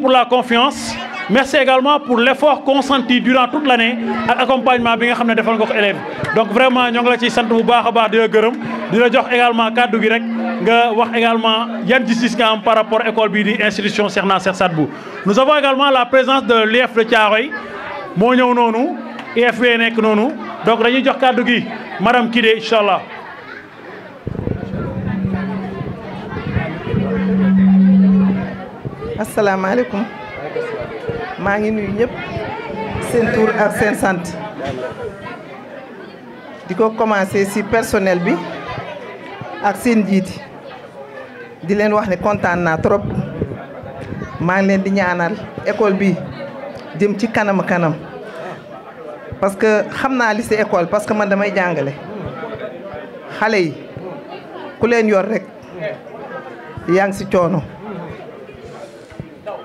C: pour la confiance merci également pour l'effort consenti durant toute l'année ak accompagnement bi nga xam ne defal nga ko élèves donc vraiment ñoo ngi la ciy sant bu baax a baax di la gërëm di la jox également kàddu gi rek nga wax également yan gis-gis nga am par rapport école bii di institution Cheikhna Cheikh Sadbou nous avons également la présence de l'IEF de Thiaroye moo ñëw noonu IEF nekk noonu donc dañuy jox kàddu gi madame Kidé incha allah.
J: asalaamaaleykum maa ngi nuyu ñëpp seen tur ak seen sant di ko commencer ci personnel bi ak seen jiiti di leen wax ne kontaan naa trop maa ngi leen di ñaanal école bi jëm ci kanam parce que xam naa li ci école parce que man damay jàngale xale yi ku leen yor rek yaa ngi ci coono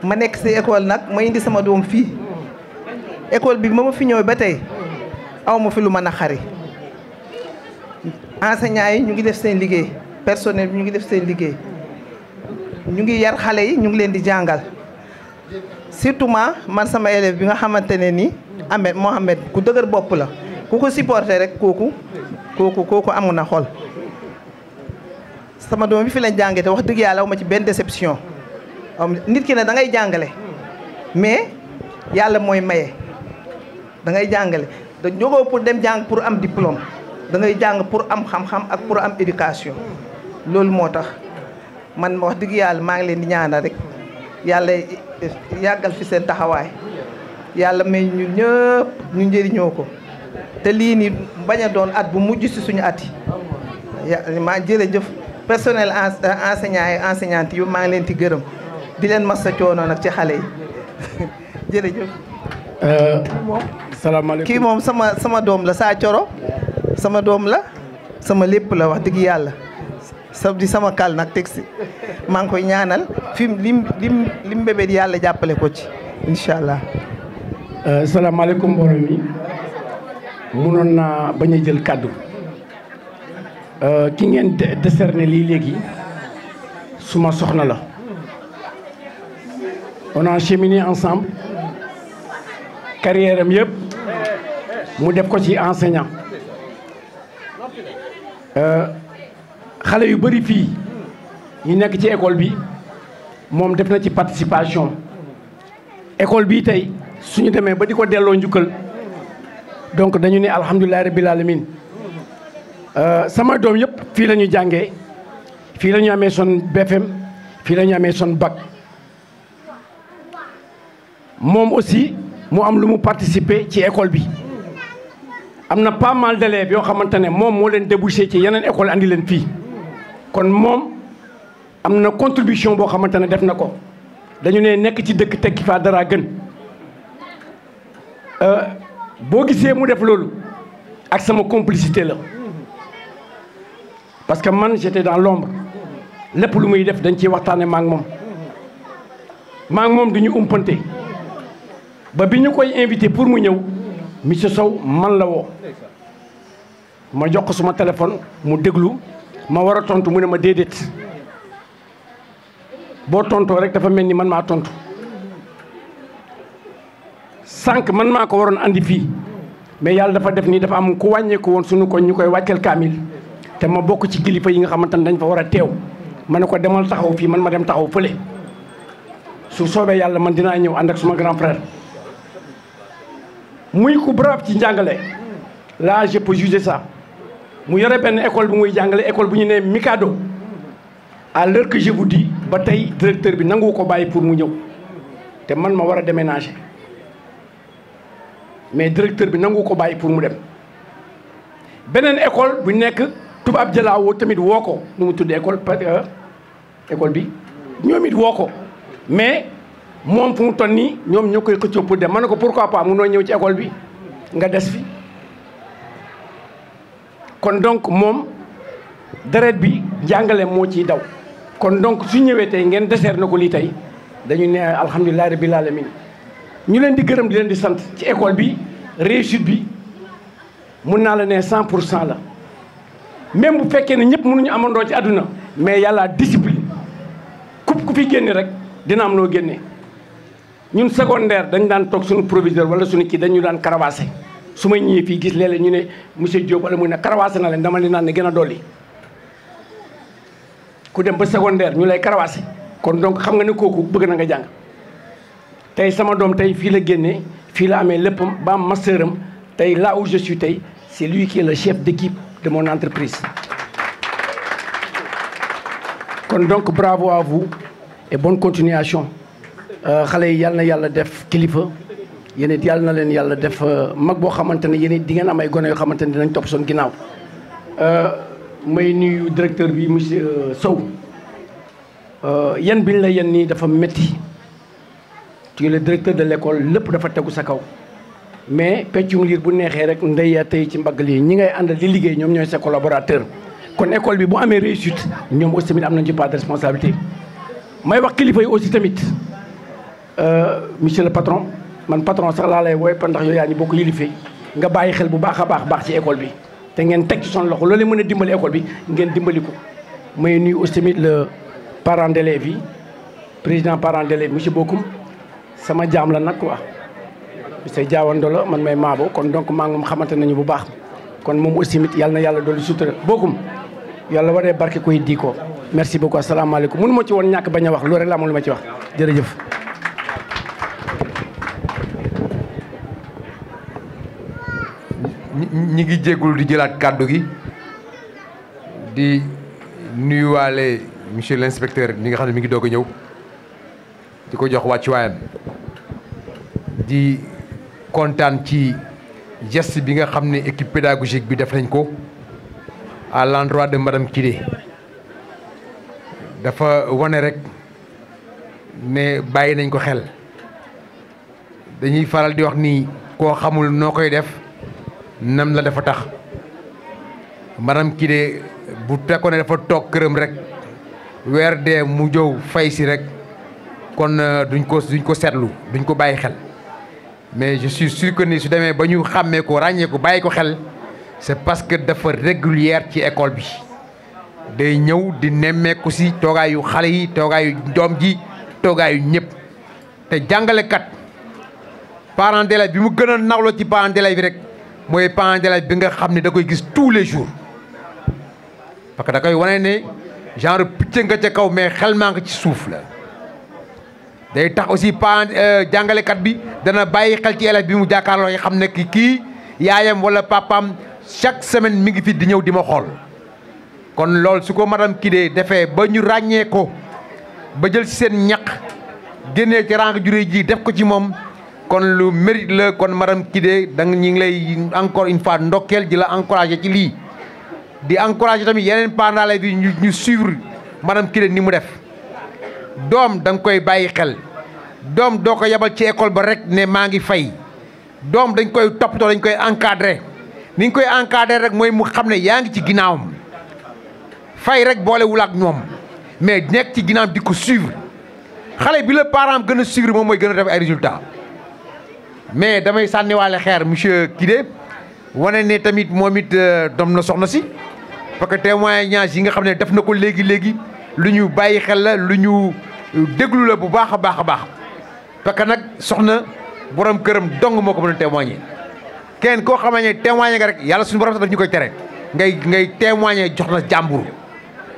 J: ma nekk ci école nag ma indi sama doom fii école bi ma fi ñëw ba tey aw ma fi lu ma naqari enseignants yi ñu ngi def seen liggéey personnel bi ñu ngi def seen liggéey ñu ngi yar xale yi ñu ngi leen di jàngal surtout man sama élève bi nga xamante ne ni Mohamed ku dëgër bopp la ku ko supporté rek kooku amu na xol sama doom bi fi lañ jàngee te wax dëgg yàlla aw ma ci benn déception nit ki ne da ngay jàngale mais yàlla mooy maye da ngay jàngale da jógoo pour dem jàng pour am diplôme da ngay jàng pour am xam-xam ak pour am éducation loolu moo tax man wax dëgg yàlla maa ngi leen di ñaanal rek yàlla yàggal fi seen taxawaay yàlla may ñu ñëpp ñu njëriñoo ko te lii ni bañ a doon at bu mujj si suñu at yi maa jërëjëf personnel enseignant et enseignante yu maa ngi leen di gërëm di leen massa coono nag ci xale yi jërëjëf.
B: salaamaaleykum
J: kii moom sama doom la saa coro sama doom la sama lépp la wax dëgg yàlla di sama kal nag teg si maa ngi koy ñaanal fi lim bébét yàlla jàppale ko ci incha allah.
B: salaamaaleykum mbooloo mi mënoon naa bañ a jël kàddu ki ngeen décerné lii léegi suma soxna la. on a cheminé ensemble carrière am yëpp mu def ko ci enseignant xale yu bëri fii ñu nekk ci école bi moom def na ci participation école bi tey suñu demee ba di ko delloo njukkal donc dañu ne alhamdulilah rabbil alamin sama doom yëpp fii la ñu jàngee fii la ñu amee son BFM fii la ñu amee son bac moom aussi mu am lu mu participer ci école bi am na pas mal d'élèves yoo xamante ne moom moo leen débouché ci yeneen école andi leen fii kon moom am na contribution boo xamante ne def na ko dañu ne nekk ci dëkk tekki faa dara gën
K: boo gisee mu def loolu ak sama complicité la parce que man j'étais dans l'ombre lépp lu muy def dañ ciy waxtaane maa ngi moom du ñu umpante ba bi ñu koy invité pour mu ñëw monsieur Sow man la woo ma jox ko suma téléphone mu déglu ma war a tontu mu ne ma déedéet boo tontoo rek dafa mel ni man maa tontu sànq man maa ko waroon andi fii mais yàlla dafa def nii dafa am ku wàññeeku woon suñu ko ñu koy wàcceel kaamil te ma bokk ci kilifa yi nga xamante ne dañ fa war a teew ma ne ko demal taxaw fii man ma dem taxaw fële su soobee yàlla man dinaa ñëw ànd ak suma grand frère muy ku brave ci njàngale là je peux juger ça mu yore benn école bu muy jàngale école bu ñu nee Mikado à l'heure que je vous dis ba tey directeur bi nangu ko bàyyi pour mu ñëw te man ma war a déménager mais directeur bi nangu ko bàyyi pour mu dem beneen école bu nekk tubaab jalaawo tamit woo ko nu mu tudd école école bi ñoom it woo ko mais moom fu mu toll nii ñoom ñoo koy xëccoo pour dem ma ne ko pourquoi pas munoo ñëw ci école bi nga des fi kon donc moom deret bi jàngale moo ciy daw kon donc su ñëwee tey ngeen deseer na ko lii tey dañu ne alhamdulilah rabbil alamin ñu leen di gërëm di leen di sant ci école bi réussite bi mun naa la ne 100% la même bu fekkee ne ñëpp mënuñu amandoo ci àdduna mais yàlla discipline ku fi génne rek dina am loo génne ñun secondaire dañ daan toog suñu proviseur wala suñu kii dañu daan karawaase su ma ñëwee fii gis léeg-léeg ñu ne monsieur Diop wala mu ne karawaase na leen dama di naan ne gën a dolli ku dem ba secondaire ñu lay karawaase kon donc xam nga ne kooku bëgg na nga jàng tey sama doom tey fii la génnee fii la amee léppam ba am master am tey là où je suis tey c'est lui qui est le chef d'équipe de mon entreprise kon donc bravo à vous et bonne continuation xale yi yàlla na yàlla def kilifa yéen it yàlla na leen yàlla def mag boo xamante ne yéen it di ngeen am ay gone yoo xamante ne dinañ topp son ginnaaw may nuyu directeur bi monsieur Sow yan biñ la yen nii dafa métti tu es le directeur de l'école lépp dafa tegu sa kaw mais peccum liir bu neexee rek ndey tey ci mbagg lii ñi ngay àndal di liggéey ñoom ñooy sa collaborateur kon école bi bu amee réussite ñoom aussi tamit am nañ ci part de responsabilité may wax kilifa yi aussi tamit monsieur le patron man patron sax laa lay wooy pa ndax yow yaa ñu bokk yilifee nga bàyyi xel bu baax a baax ci école bi te ngeen teg ci son loxo loolu mën a dimbali école bi ngeen dimbali ko may nuyu aussi tamit le parent d'élèves yi président parent d'élèves monsieur Bokoum sama jaam la nag quoi monsieur Diawando la man may maabo kon donc maa ngi moom xamante nañu bu baax kon moom aussi tamit yàlla na yàlla dolli sutura Bokoum yàlla waree barke koy di ko merci beaucoup asalaamaaleykum mënu ma ci woon ñàkk bañ a wax loolu rek laa moom lu ma ci wax jërëjëf
B: ñi ngi jéggul di jëlaat kàddu gi di nuyuwaale monsieur l'inspecteur mi nga xam ne mi ngi doog a ñëw di ko jox wàccuwaayam di kontaan ci geste bi nga xam ne équipe pédagogique bi def nañ ko à l'endroit de madame Kidé dafa wane rek ne bàyyi nañ ko xel dañuy faral di wax ni koo xamul noo koy def nam la dafa tax madame Kidé bu fekkoon ne dafa toog këram rek weer dee mu jow fay si rek kon duñ ko seetlu duñ ko bàyyi xel mais je suis sûr que ni su demee ba ñu xàmmee ko ràññee ko bàyyi ko xel c'est parce que dafa régulière ci école bi day ñëw di nemmeeku si toogaayu xale yi toogaayu doom ji toogaayu ñëpp te jàngalekat parent d'élève bi mu gën a nawloo ci parent d'élève bi rek mooy parent d'élève bi nga xam ne da koy gis tous les jours parce que da koy wane ne genre picc nga ca kaw mais xel maa nga ci suuf la day tax aussi parent jàngalekat bi dana bàyyi xel ci élève bi mu jàkkaarloo yi xam ne kii yaayam wala papaam chaque semaine mi ngi fi di ñëw di ma xool kon loolu su ko madame Kidé defee ba ñu ràññee ko ba jël ci seen ñaq génnee ci rang juré ji def ko ci moom kon lu mérite la kon madame Kidé da ñu ngi lay encore une fois ndokkeel di la encourager ci lii di encourager tamit yeneen parents bi ñu suivre madame Kidé ni mu def doom da nga koy bàyyi xel doom doo ko yebal ci école ba rek ne maa ngi fay doom dañ koy toppatoo dañ koy encadré ni ñu koy encadré rek mooy mu xam ne yaa ngi ci ginnaawam fay rek boolewul ak ñoom mais nekk ci ginnaawam di ko suivre xale bi la parent gën a suivre moom mooy gën a def ay résultats mais damay sànniwaale xeer monsieur Kidé wane ne tamit moom it doom na soxna si parce que témoignage yi nga xam ne def na ko léegi lu ñu bàyyi xel la lu ñu déglu la bu baax a baax a baax parce que nag soxna borom këram dong moo ko mën a témoigner kenn koo xamee ne témoigner nga rek yàlla suñu borom sax daf ñu koy tere ngay témoigner jox na jàmbur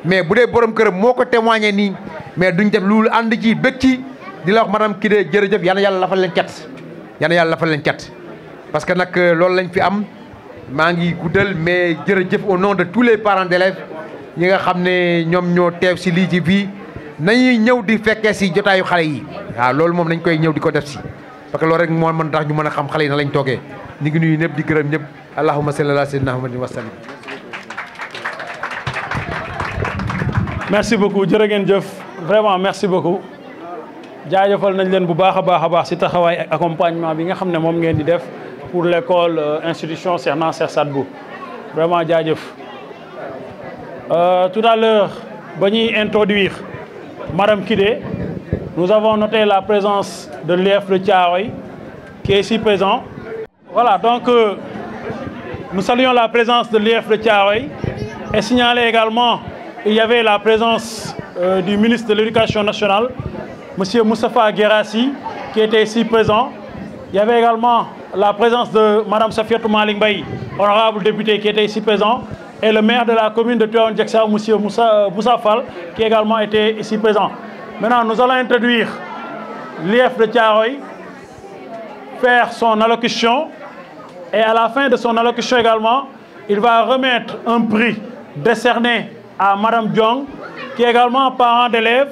B: mais bu dee borom këram moo ko témoigner nii mais duñ def loolu ànd ci bëgg ci di la wax madame Kidé jërëjëf yal na yàlla lafal leen cat yal na yàlla lafal leen cat parce que nag loolu lañ fi am maa ngi guddal mais jërëjëf au nom de tous les parents d'élèves ñi nga xam ne ñoom ñoo teew si lii ci fii nañuy ñëw di fekkee si jotaayu xale yi waaw loolu moom nañ koy ñëw di ko def si parce que loolu rek moo mën tax ñu mën a xam xale yi na lañ toogee ñu ngi nuyu ñëpp di gërëm ñëpp allahumma salli ala sayyidina Muhammadin wa sallim.
C: merci beaucoup jërë ngeen jëf vraiment merci beaucoup jaajëfal nañ leen bu baax a baax si taxawaay ak accompagnement bi nga xam ne moom ngeen di def pour l'école institution Cheikhna Cheikh Sadbou vraiment jaajëf. Tout à l'heure ba ñuy introduire madame Kidé nous avons noté la présence de l'IEF de Thiaroye qui est ici présent. Voilà donc nous saluons la présence de l'IEF de Thiaroye et signaler également il y avait la présence du ministre de l'Éducation nationale, monsieur Moustapha Guérassi, qui était ici présent. Il y avait également la présence de madame Safiatou Malick Mbaye, honorable député, qui était ici présent, et le maire de la commune de Tivaouane Diacksao, monsieur Moussa Fall, qui également était ici présent. Maintenant, nous allons introduire l'IEF de Thiaroye, faire son allocution, et à la fin de son allocution également, il va remettre un prix décerné à madame Diong, qui est également parent d'élèves,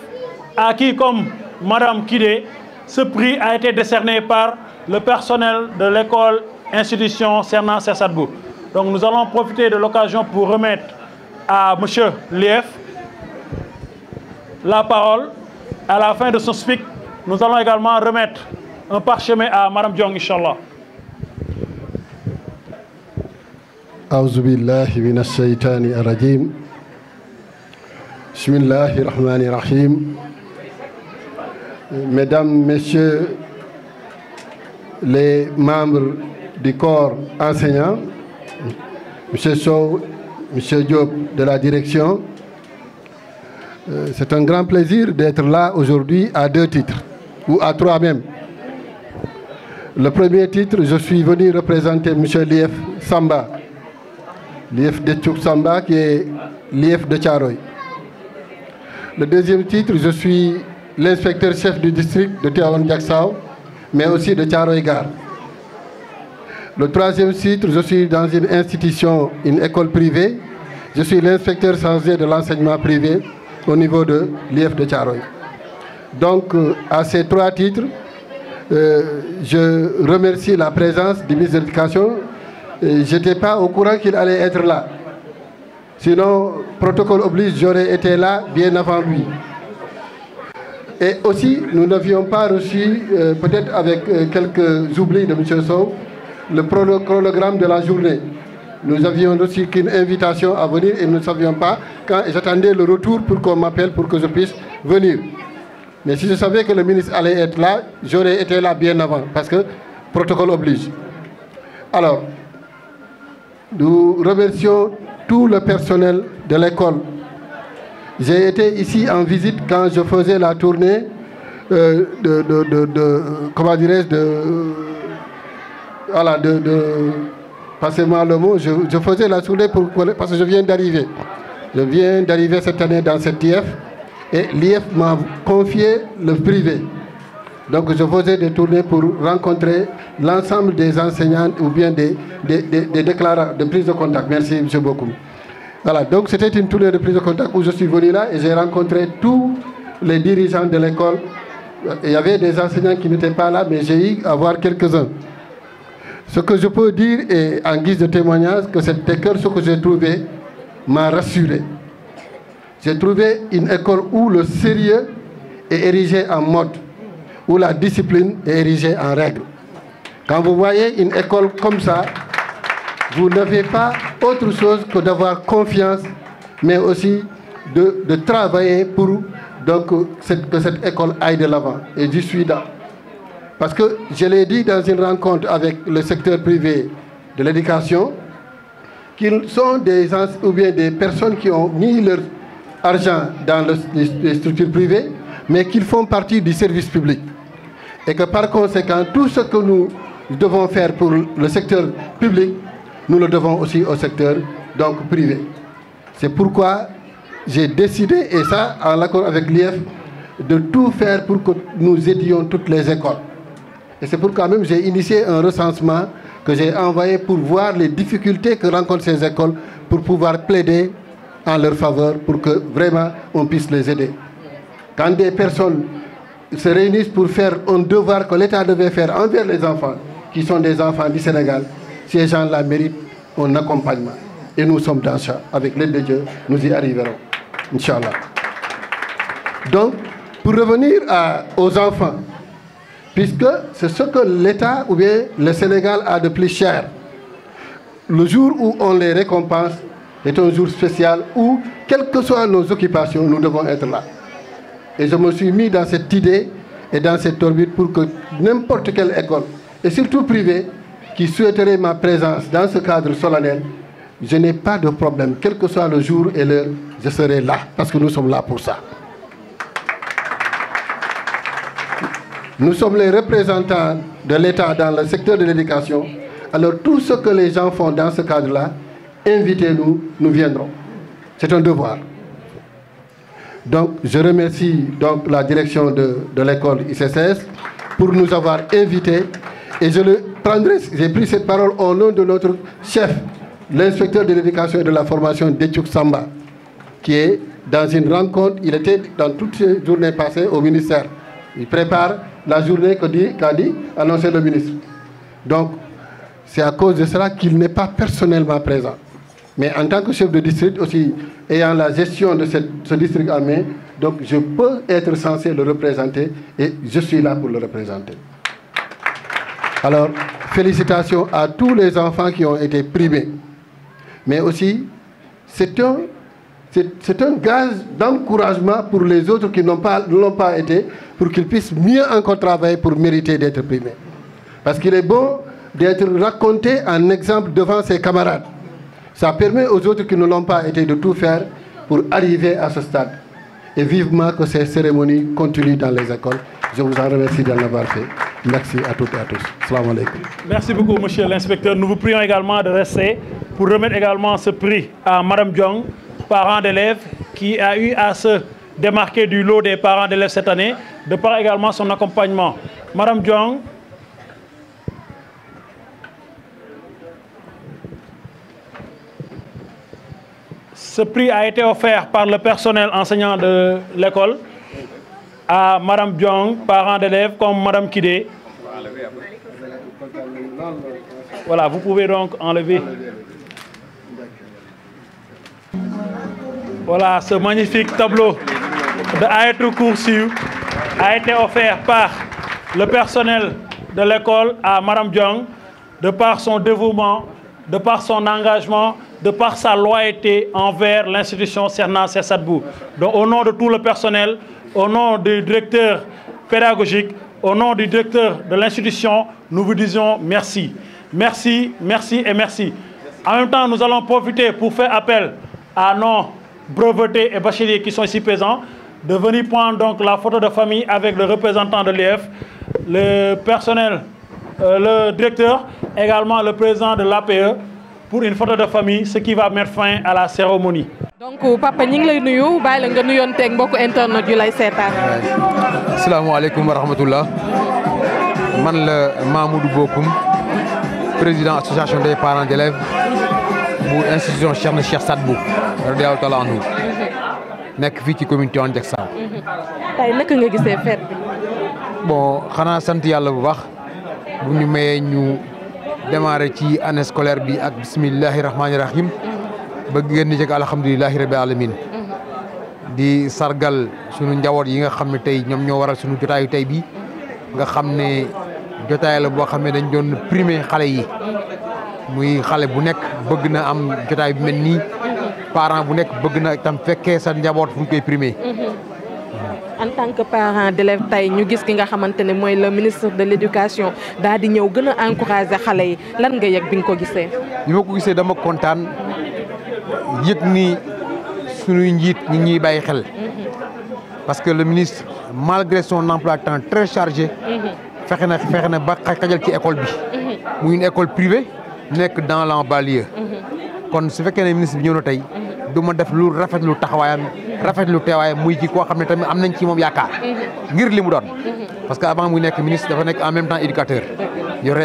C: à qui, comme madame Kidé, ce prix a été décerné par le personnel de l'école institution Cheikhna Cheikh Sadbou. Donc nous allons profiter de l'occasion pour remettre à monsieur l'IEF la parole. À la fin de son speak, nous allons également remettre un parchemin à madame Diong, Inch'Allah.
L: A'udhu billahi minash shaitani ar-rajim. Bismillahir Rahmanir Rahim. Mesdames, Messieurs les membres du corps enseignant, Monsieur Sow, Monsieur Diop de la direction, c'est un grand plaisir d'être là aujourd'hui à 2 titres, ou à 3 même. Le premier titre, je suis venu représenter Monsieur l'IEF Samba, l'IEF de Tchouk Samba qui est l'IEF de Thiaroye. Le deuxième titre, je suis l'inspecteur chef du district de Tivaouane Diacksao, mais aussi de Thiaroye Gare. Le troisième titre, je suis dans une institution, une école privée. Je suis l'inspecteur chargé de l'enseignement privé au niveau de l'IEF de Thiaroye. Donc, à ces 3 titres, je remercie la présence du ministre de l'Éducation. Je n'étais pas au courant qu'il allait être là. Sinon, protocole oblige, j'aurais été là bien avant lui. Et aussi, nous n'avions pas reçu, peut-être avec quelques oublis de M. Sow, le chronogramme de la journée. Nous avions reçu qu'une invitation à venir et nous ne savions pas quand j'attendais le retour pour qu'on m'appelle pour que je puisse venir. Mais si je savais que le ministre allait être là, j'aurais été là bien avant, parce que protocole oblige. Alors, nous remercions tout le personnel de l'école. J'ai été ici en visite quand je faisais la tournée comment dirais-je, passez-moi le mot, je faisais la tournée parce que je viens d'arriver. Je viens d'arriver cette année dans cette IEF et l'IEF m'a confié le privé. Donc je faisais des tournées pour rencontrer l'ensemble des enseignants ou bien des déclarants de prise de contact. Merci M. beaucoup. Voilà, donc c'était une tournée de prise de contact où je suis venu là et j'ai rencontré tous les dirigeants de l'école. Il y avait des enseignants qui n'étaient pas là, mais j'ai eu à voir quelques-uns. Ce que je peux dire, et en guise de témoignage, que cette école, ce que j'ai trouvé, m'a rassuré. J'ai trouvé une école où le sérieux est érigé en mode, où la discipline est érigée en règle. Quand vous voyez une école comme ça, vous n'avez pas autre chose que d'avoir confiance, mais aussi de travailler pour donc, que cette école aille de l'avant. Et j'y suis là. Parce que je l'ai dit dans une rencontre avec le secteur privé de l'éducation, qu'ils sont des gens ou bien des personnes qui ont mis leur argent dans les structures privées, mais qu'ils font partie du service public. Et que par conséquent, tout ce que nous devons faire pour le secteur public, nous le devons aussi au secteur donc, privé. C'est pourquoi j'ai décidé, et ça en accord avec l'IEF, de tout faire pour que nous aidions toutes les écoles. Et c'est pourquoi même j'ai initié un recensement que j'ai envoyé pour voir les difficultés que rencontrent ces écoles pour pouvoir plaider en leur faveur pour que vraiment on puisse les aider. Quand des personnes se réunissent pour faire un devoir que l'État devait faire envers les enfants, qui sont des enfants du Sénégal, ces gens-là méritent un accompagnement. Et nous sommes dans ça. Avec l'aide de Dieu, nous y arriverons. Inch'Allah. Donc, pour revenir aux enfants, puisque c'est ce que l'État ou bien le Sénégal a de plus cher, le jour où on les récompense est un jour spécial où, quelles que soient nos occupations, nous devons être là. Et je me suis mis dans cette idée et dans cette orbite pour que n'importe quelle école, et surtout privée, qui souhaiterait ma présence dans ce cadre solennel, je n'ai pas de problème. Quel que soit le jour et l'heure, je serai là, parce que nous sommes là pour ça. Nous sommes les représentants de l'État dans le secteur de l'éducation. Alors tout ce que les gens font dans ce cadre-là, invitez-nous, nous viendrons. C'est un devoir. Donc je remercie donc, la direction de l'école ICCS pour nous avoir invités. Et j'ai pris cette parole au nom de notre chef, l'inspecteur de l'éducation et de la formation Détchouk Samba, qui est dans une rencontre, il était dans toutes ces journées passées au ministère. Il prépare la journée qu'a dit annoncer le ministre. Donc, c'est à cause de cela qu'il n'est pas personnellement présent. Mais en tant que chef de district aussi, ayant la gestion de ce district en main, donc je peux être censé le représenter et je suis là pour le représenter. Alors, félicitations à tous les enfants qui ont été primés. Mais aussi, c'est un gage d'encouragement pour les autres qui ne l'ont pas été, pour qu'ils puissent mieux encore travailler pour mériter d'être primés. Parce qu'il est bon d'être raconté en exemple devant ses camarades. Ça permet aux autres qui ne l'ont pas été de tout faire pour arriver à ce stade. Et vivement que ces cérémonies continuent dans les écoles. Je vous en remercie d'en avoir fait. Merci à toutes et à tous. Salam alaikum.
C: Merci beaucoup, monsieur l'inspecteur. Nous vous prions également de rester pour remettre également ce prix à Madame Diong, parent d'élèves, qui a eu à se démarquer du lot des parents d'élèves cette année, de par également son accompagnement. Madame Diong, ce prix a été offert par le personnel enseignant de l'école à Madame Diong, parent d'élèves, comme Madame Kidé. Voilà, vous pouvez donc enlever. Voilà, ce magnifique tableau de Ayatou Koursiou a été offert par le personnel de l'école à Madame Diong, de par son dévouement, de par son engagement, de par sa loyauté envers l'institution Serna Sersadbou. Donc au nom de tout le personnel, au nom du directeur pédagogique, au nom du directeur de l'institution, nous vous disons merci. Merci, merci et merci. En même temps, nous allons profiter pour faire appel à nos brevetés et bacheliers qui sont ici présents, de venir prendre donc la photo de famille avec le représentant de l'IEF, le personnel, le directeur, également le président de l'APE, pour une photo de famille, ce qui va mettre fin à la cérémonie.
A: Donc papa ñu ngi lay nuyu bàyyi la nga nuyonteeg mbokku internet yu lay seetaan.
B: asalaamaaleykum wa rahmatullah man la Mamadou Bokoum président association des parents d'élèves bu institution Cheikh Sadbou radiyallahu ta'ala anhu nekk fii ci commune Tivaouane Diacksao.
A: tey naka nga gisee fête bi.
B: bon xanaa sant yàlla bu baax bu ñu mayee ñu démarrer ci année scolaire bi ak bismillahi rahmaani rahim ba génn ci alhamdulillahi rabbil alamin di sargal sunu njaboot yi nga xam ne tey ñoom ñoo waral sunu jotaayu tey bi nga xam ne jotaay la boo xam ne dañ doon primer xale yi muy xale bu nekk bëgg na am jotaay bu mel nii parent bu nekk bëgg na itam fekkee sa njaboot fu ñu koy primer.
A: en tant que parent d'élève tey ñu gis ki nga xamante ne mooy le ministre de l'éducation daal di ñëw gën a encourager xale yi lan nga yëg bi nga ko gisee.
B: bi ma ko gisee dama kontaan yëg ni suñuy njiit ñi ñuy bàyyi xel parce que le ministre malgré son emploi temps très chargé fexe na ba xajal ci école bi muy une école privée nekk dans la banlieue kon su fekkee ne ministre bi ñëw na tey du ma def lu rafetlu taxawaayam rafetlu teewaayam muy ci koo xam ne tamit am nañ ci moom yaakaar ngir li mu doon parce que avant muy nekk ministre dafa nekk en même temps éducateur yore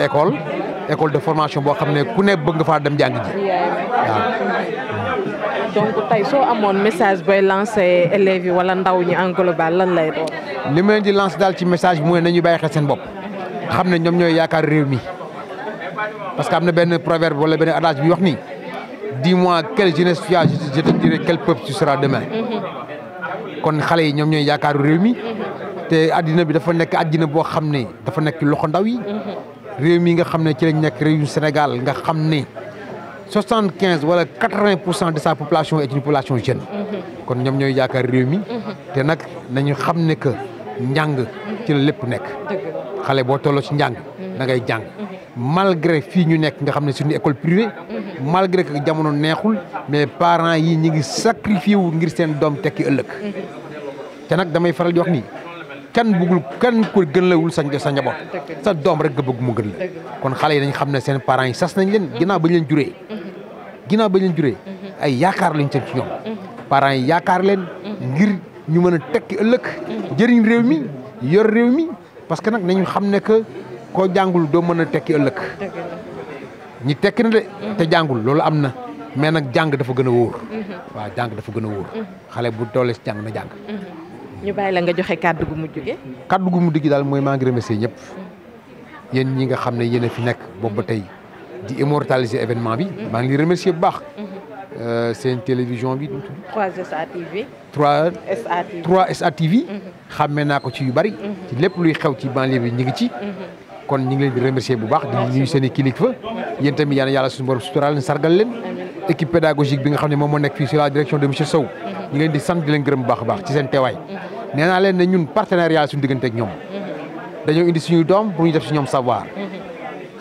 B: école de formation boo xam ne ku ne bëgg nga faa dem jàng ji waaw.
A: donc tey soo amoon message booy lancé élèves yi wala ndaw ñi en global lan lay doon.
B: li ma leen di lancé daal ci message bi mooy nañu bàyyi xel seen bopp xam ne ñoom ñooy yaakaar réew mi parce que am na benn proverbe wala benn adage bi wax ni dis-moi quelle jeunesse tu as je te dirai quel peuple tu seras demain. kon xale yi ñoom ñooy yaakaaru réew mi te addina bi dafa nekk addina boo xam ne dafa nekk loxo ndaw yi réew mi nga xam ne ci lañ nekk réewu Sénégal nga xam ne 75 wala 80% de sa population est une population jeune. kon ñoom ñooy yaakaar réew mi te nag nañu xam ne que njàng ci la lépp nekk xale boo tolloo ci njàng da ngay jàng malgré fii ñu nekk nga xam ne c'est une école privée malgré que jamono neexul mais parents yi ñi ngi sacrifié wu ngir seen doom tekki ëllëg te nag damay faral di wax ni kenn bëggul kenn ko gën lawul sa njaboot sa doom rek nga bëgg mu gën la kon xale yi nañ xam ne seen parents yi sas nañ leen ginnaaw bañ leen juree ay yaakaar lañ seen ci ñoom parents yi yaakaar leen ngir ñu mën a tekki ëllëg jëriñ réew mi yor réew mi parce que nag nañu xam ne que koo jàngul doo mën a tekki ëllëg ñi tekki na de te jàngul loolu am na mais nag jàng dafa gën a wóor waaw jàng dafa gën a wóor xale bu tollee si jàng na jàng.
A: ñu bàyyi la nga joxe kàddu gu mujj gi.
B: kàddu gu mujj gi daal mooy maa ngi remercier ñëpp yéen ñi nga xam ne yéen a fi nekk boobu ba tey di immortaliser événement bi maa ngi leen remercier bu baax. seen télévision bi.
A: 3SA TV.
B: 3SA TV. xàmmee naa ko ci yu bari. ci lépp luy xew ci banlieue bi ñu ngi ci. kon ñu ngi leen di remercier bu baax di nuyu seen i kilifa yéen tamit yàlla suñu borom suturaal leen sargal leen. équipe pédagogique bi nga xam ne moom moo nekk fii sur la direction de monsieur Sow. ñu ngi leen di sant di leen gërëm bu baax a baax ci seen teewaay. nee naa leen ne ñun partenariat suñu diggante ak ñoom. dañoo indi suñuy doom pour ñu def si ñoom savoir.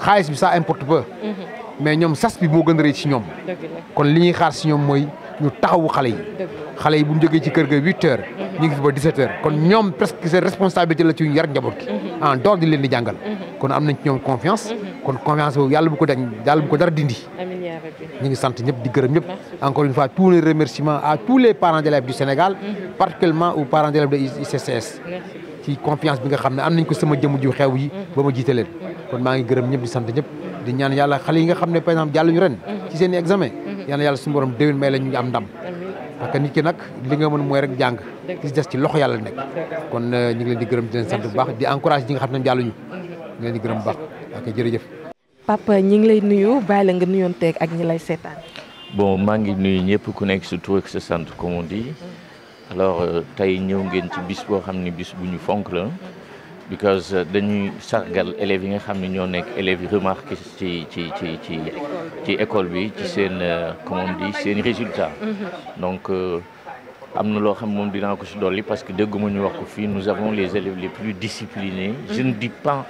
B: xaalis bi ça importe peu. mais ñoom sas bi moo gën a rëy ci ñoom. kon li ñuy xaar si ñoom mooy ñu taxawu xale yi. xale yi bu ñu jógee ci kër ga 8 heures. ñu ngi fi ba 17 heures. kon ñoom presque seen responsabilité la ci yar njaboot gi. en dehors di leen di jàngal. kon am nañ ci ñoom confiance. kon confiance boobu yàlla bu ko dara dindi. ñu ngi sant ñëpp di gërëm ñëpp. encore une fois tous les remerciements à tous les parents d'élèves du Sénégal. particulièrement aux parents d'élèves de ICCS. ci confiance bi nga xam ne am nañ ko sama jëmm ju xew yi ba ma jiite leen. kon maa ngi gërëm ñëpp di sant ñëpp di ñaan yàlla xale yi nga xam ne par exemple jàlluñu ren ci seen i examen yàlla suñu borom déwén may la ñu am ndam parce que nit ki nag li nga mën mooy rek jàng gis des ci loxo yàlla nekk kon ñu ngi leen di gërëm di leen sant bu baax di encouragé ñi nga xam ne jàlluñu ñu leen di gërëm bu baax ok jërëjëf.
A: Papa ñi ngi lay nuyu bàyyi la nga nuyoon teeg ak ñi lay seetaan.
M: bon maa ngi nuyu ñëpp ku nekk sa tur ak sa sant comme on dit alors tey ñëw ngeen ci bis boo xam ne bis bu ñu fonk la. because dañuy sargal élèves yi nga xam ne ñoo nekk élèves yi remarqué ci école bi ci seen comment on dit seen résultat donc am na loo xam moom dinaa ko si dolli parce que dégguma ñu wax ko fii nous avons les élèves les plus disciplinés je ne dis pas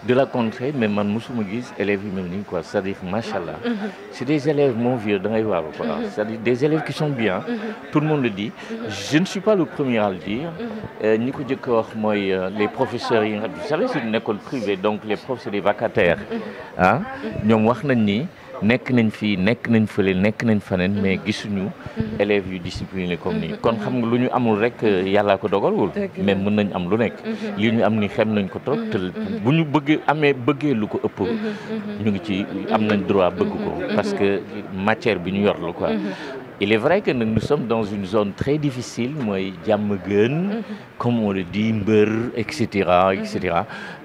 M: de la contrée mais man mosuma gis élèves yi mel nii quoi c'est-à-dire machallah c'est des élèves mon vieux da ngay waaru quoi c'est-à-dire des élèves qui sont bien tout le monde le dit je ne suis pas le premier à le dire ñi ko jëkk a wax mooy les professeurs yi nga xam vous savez c'est une école privée donc les profs c'est des vacataires ah ñoom wax nañ ni nekk nañ fii nekk nañ fële nekk nañ faneen mais gisuñu élèves yu discipliné comme nii kon xam nga lu ñu amul rek yàllaa ko dogalwul mais mën nañ am lu nekk li ñu am ni xem nañ ko trop te bu ñu bëggee lu ko ëpp ñu ngi ci am nañ droit bëgg ko parce que matière bi ñu yor la quoi il est vrai que nous sommes dans une zone très difficile mooy jàmm gën comme on le dit mbër et cetera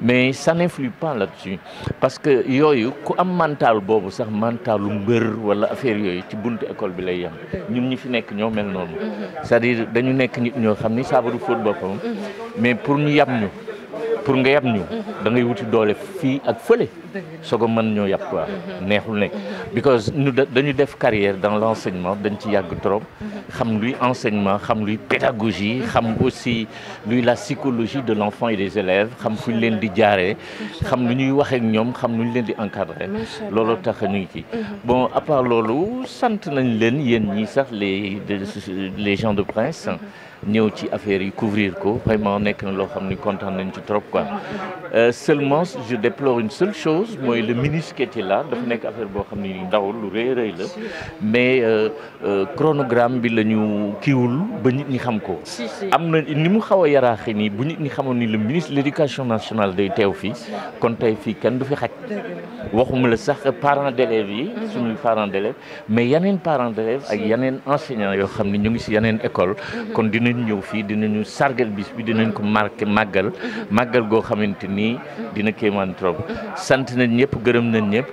M: mais ça n'influe pas là-dessus parce que yooyu ku am mental boobu sax mentalu mbër wala affaire yooyu ci buntu école bi lay yem ñun ñi fi nekk ñoo mel noonu c'est-à-dire dañu nekk nit ñoo xam ni saabaru fóot boppam mais pour ñu yam ñu pour nga yab ñu da ngay wuti doole fii ak fële soo ko mën ñoo yab quoi neexul nekk because ñu dañu def carrière dans l'enseignement dañ ci yàgg trop xam luy enseignement xam luy pédagogie xam aussi luy la psychologie de l'enfant et des élèves xam fu ñu leen di jaaree xam lu ñuy wax ak ñoom xam lu ñu leen di encadrer loolu tax ñu ngi kii bon à part loolu sant nañ leen yéen ñi sax les gens de presse ñëw ci affaire yi couvrir ko vraiment nekk na loo xam ni kontaan nañ ci trop quoi seulement je déplore une seule chose mooy le ministre qui était là dafa nekk affaire boo xam ni ndaw lu rëy rëy la mais chronogramme bi la ñu kiiwul ba nit ñi xam ko am na ni mu xaw a yaraaxi nii bu nit ñi xamoon ni le ministre de l'éducation nationale day teew fii kon tey fii kenn du fi xaj waxuma la sax parents d'élèves yi suñuy parents d'élèves mais yeneen parents d'élèves ak yeneen enseignants yoo xam ni ñu ngi si yeneen école kon dinañ ñëw fii dinañu sargal bis bi dinañ ko marqué màggal goo xamante nii dina kéemaan trop sant nañ ñëpp gërëm nañ ñëpp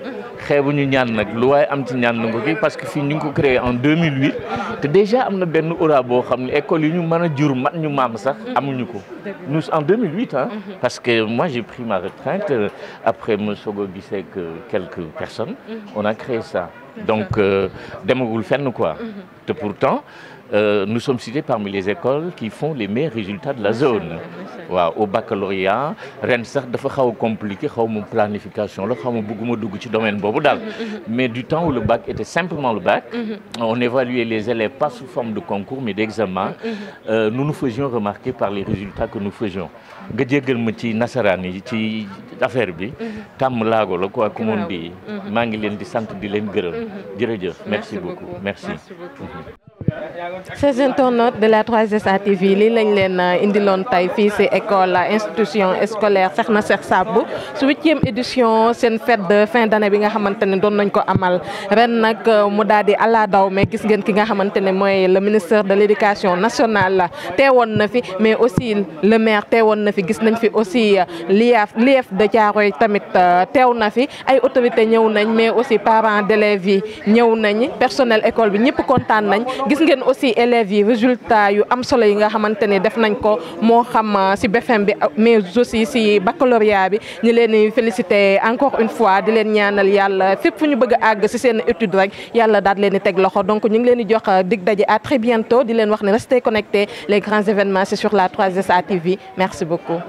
M: xeebuñu ñaan nag lu waaye am ci ñaan na ko kii parce que fii ñu ngi ko créé en 2008 te déjà am na benn aura boo xam ne école yi ñu mën a jur mat ñu maam sax amuñu ko nous en 2008 hein parce que moi j'ai pris ma retraite après me soog a gisee avec quelques personnes on a créé ça donc demagul fenn quoi te pourtant nous sommes cités parmi les écoles qui font les meilleurs résultats de la zone waaw au baccalauréat ren sax dafa xaw a compliqué xaw ma planification la xaw ma bëgguma dugg ci domaine boobu daal mais du temps où le bac était simplement le bac on évaluait les élèves pas sous forme de concours mais d'examen nous nous faisions remarquer par les résultats que nous faisions nga jéggal ma ci nasaraan yi ci affaire bi tàmm laago la quoi comme on dit maa ngi leen di sant di leen gërëm jërëjëf merci beaucoup merci
A: Chers internautes de la 3SA TV lii lañ leen indiloon tey fii ci école institution scolaire Cheikhna Cheikh Sabou su 8e édition seen fête de fin d'année bi nga xamante ne doon nañ ko amal ren nag mu daal di àlla daw mais gis ngeen ki nga xamante ne mooy le ministère de l'éducation nationale teewoon na fi mais aussi le maire teewoon na fi gis nañ fi aussi l'IEF de Thiaroye tamit teew na fi ay autorités ñëw nañ mais aussi parents d'élèves yi ñëw nañ personnel école bi ñëpp kontaan nañ gis ngeen aussi élèves yi résultats yu am solo yi nga xamante ne def nañ ko moo xam ci BFEM bi mais aussi ci baccalauréat bi ñu leen di féliciter encore une fois di leen ñaanal yàlla fépp fu ñu bëgg a àgg ci seen étude rek yàlla daal leen di teg loxo donc ñu ngi leen di jox dig daje à très bientôt di leen wax ne restez connectés les grands événements c'est sur la 3SA TV merci beaucoup.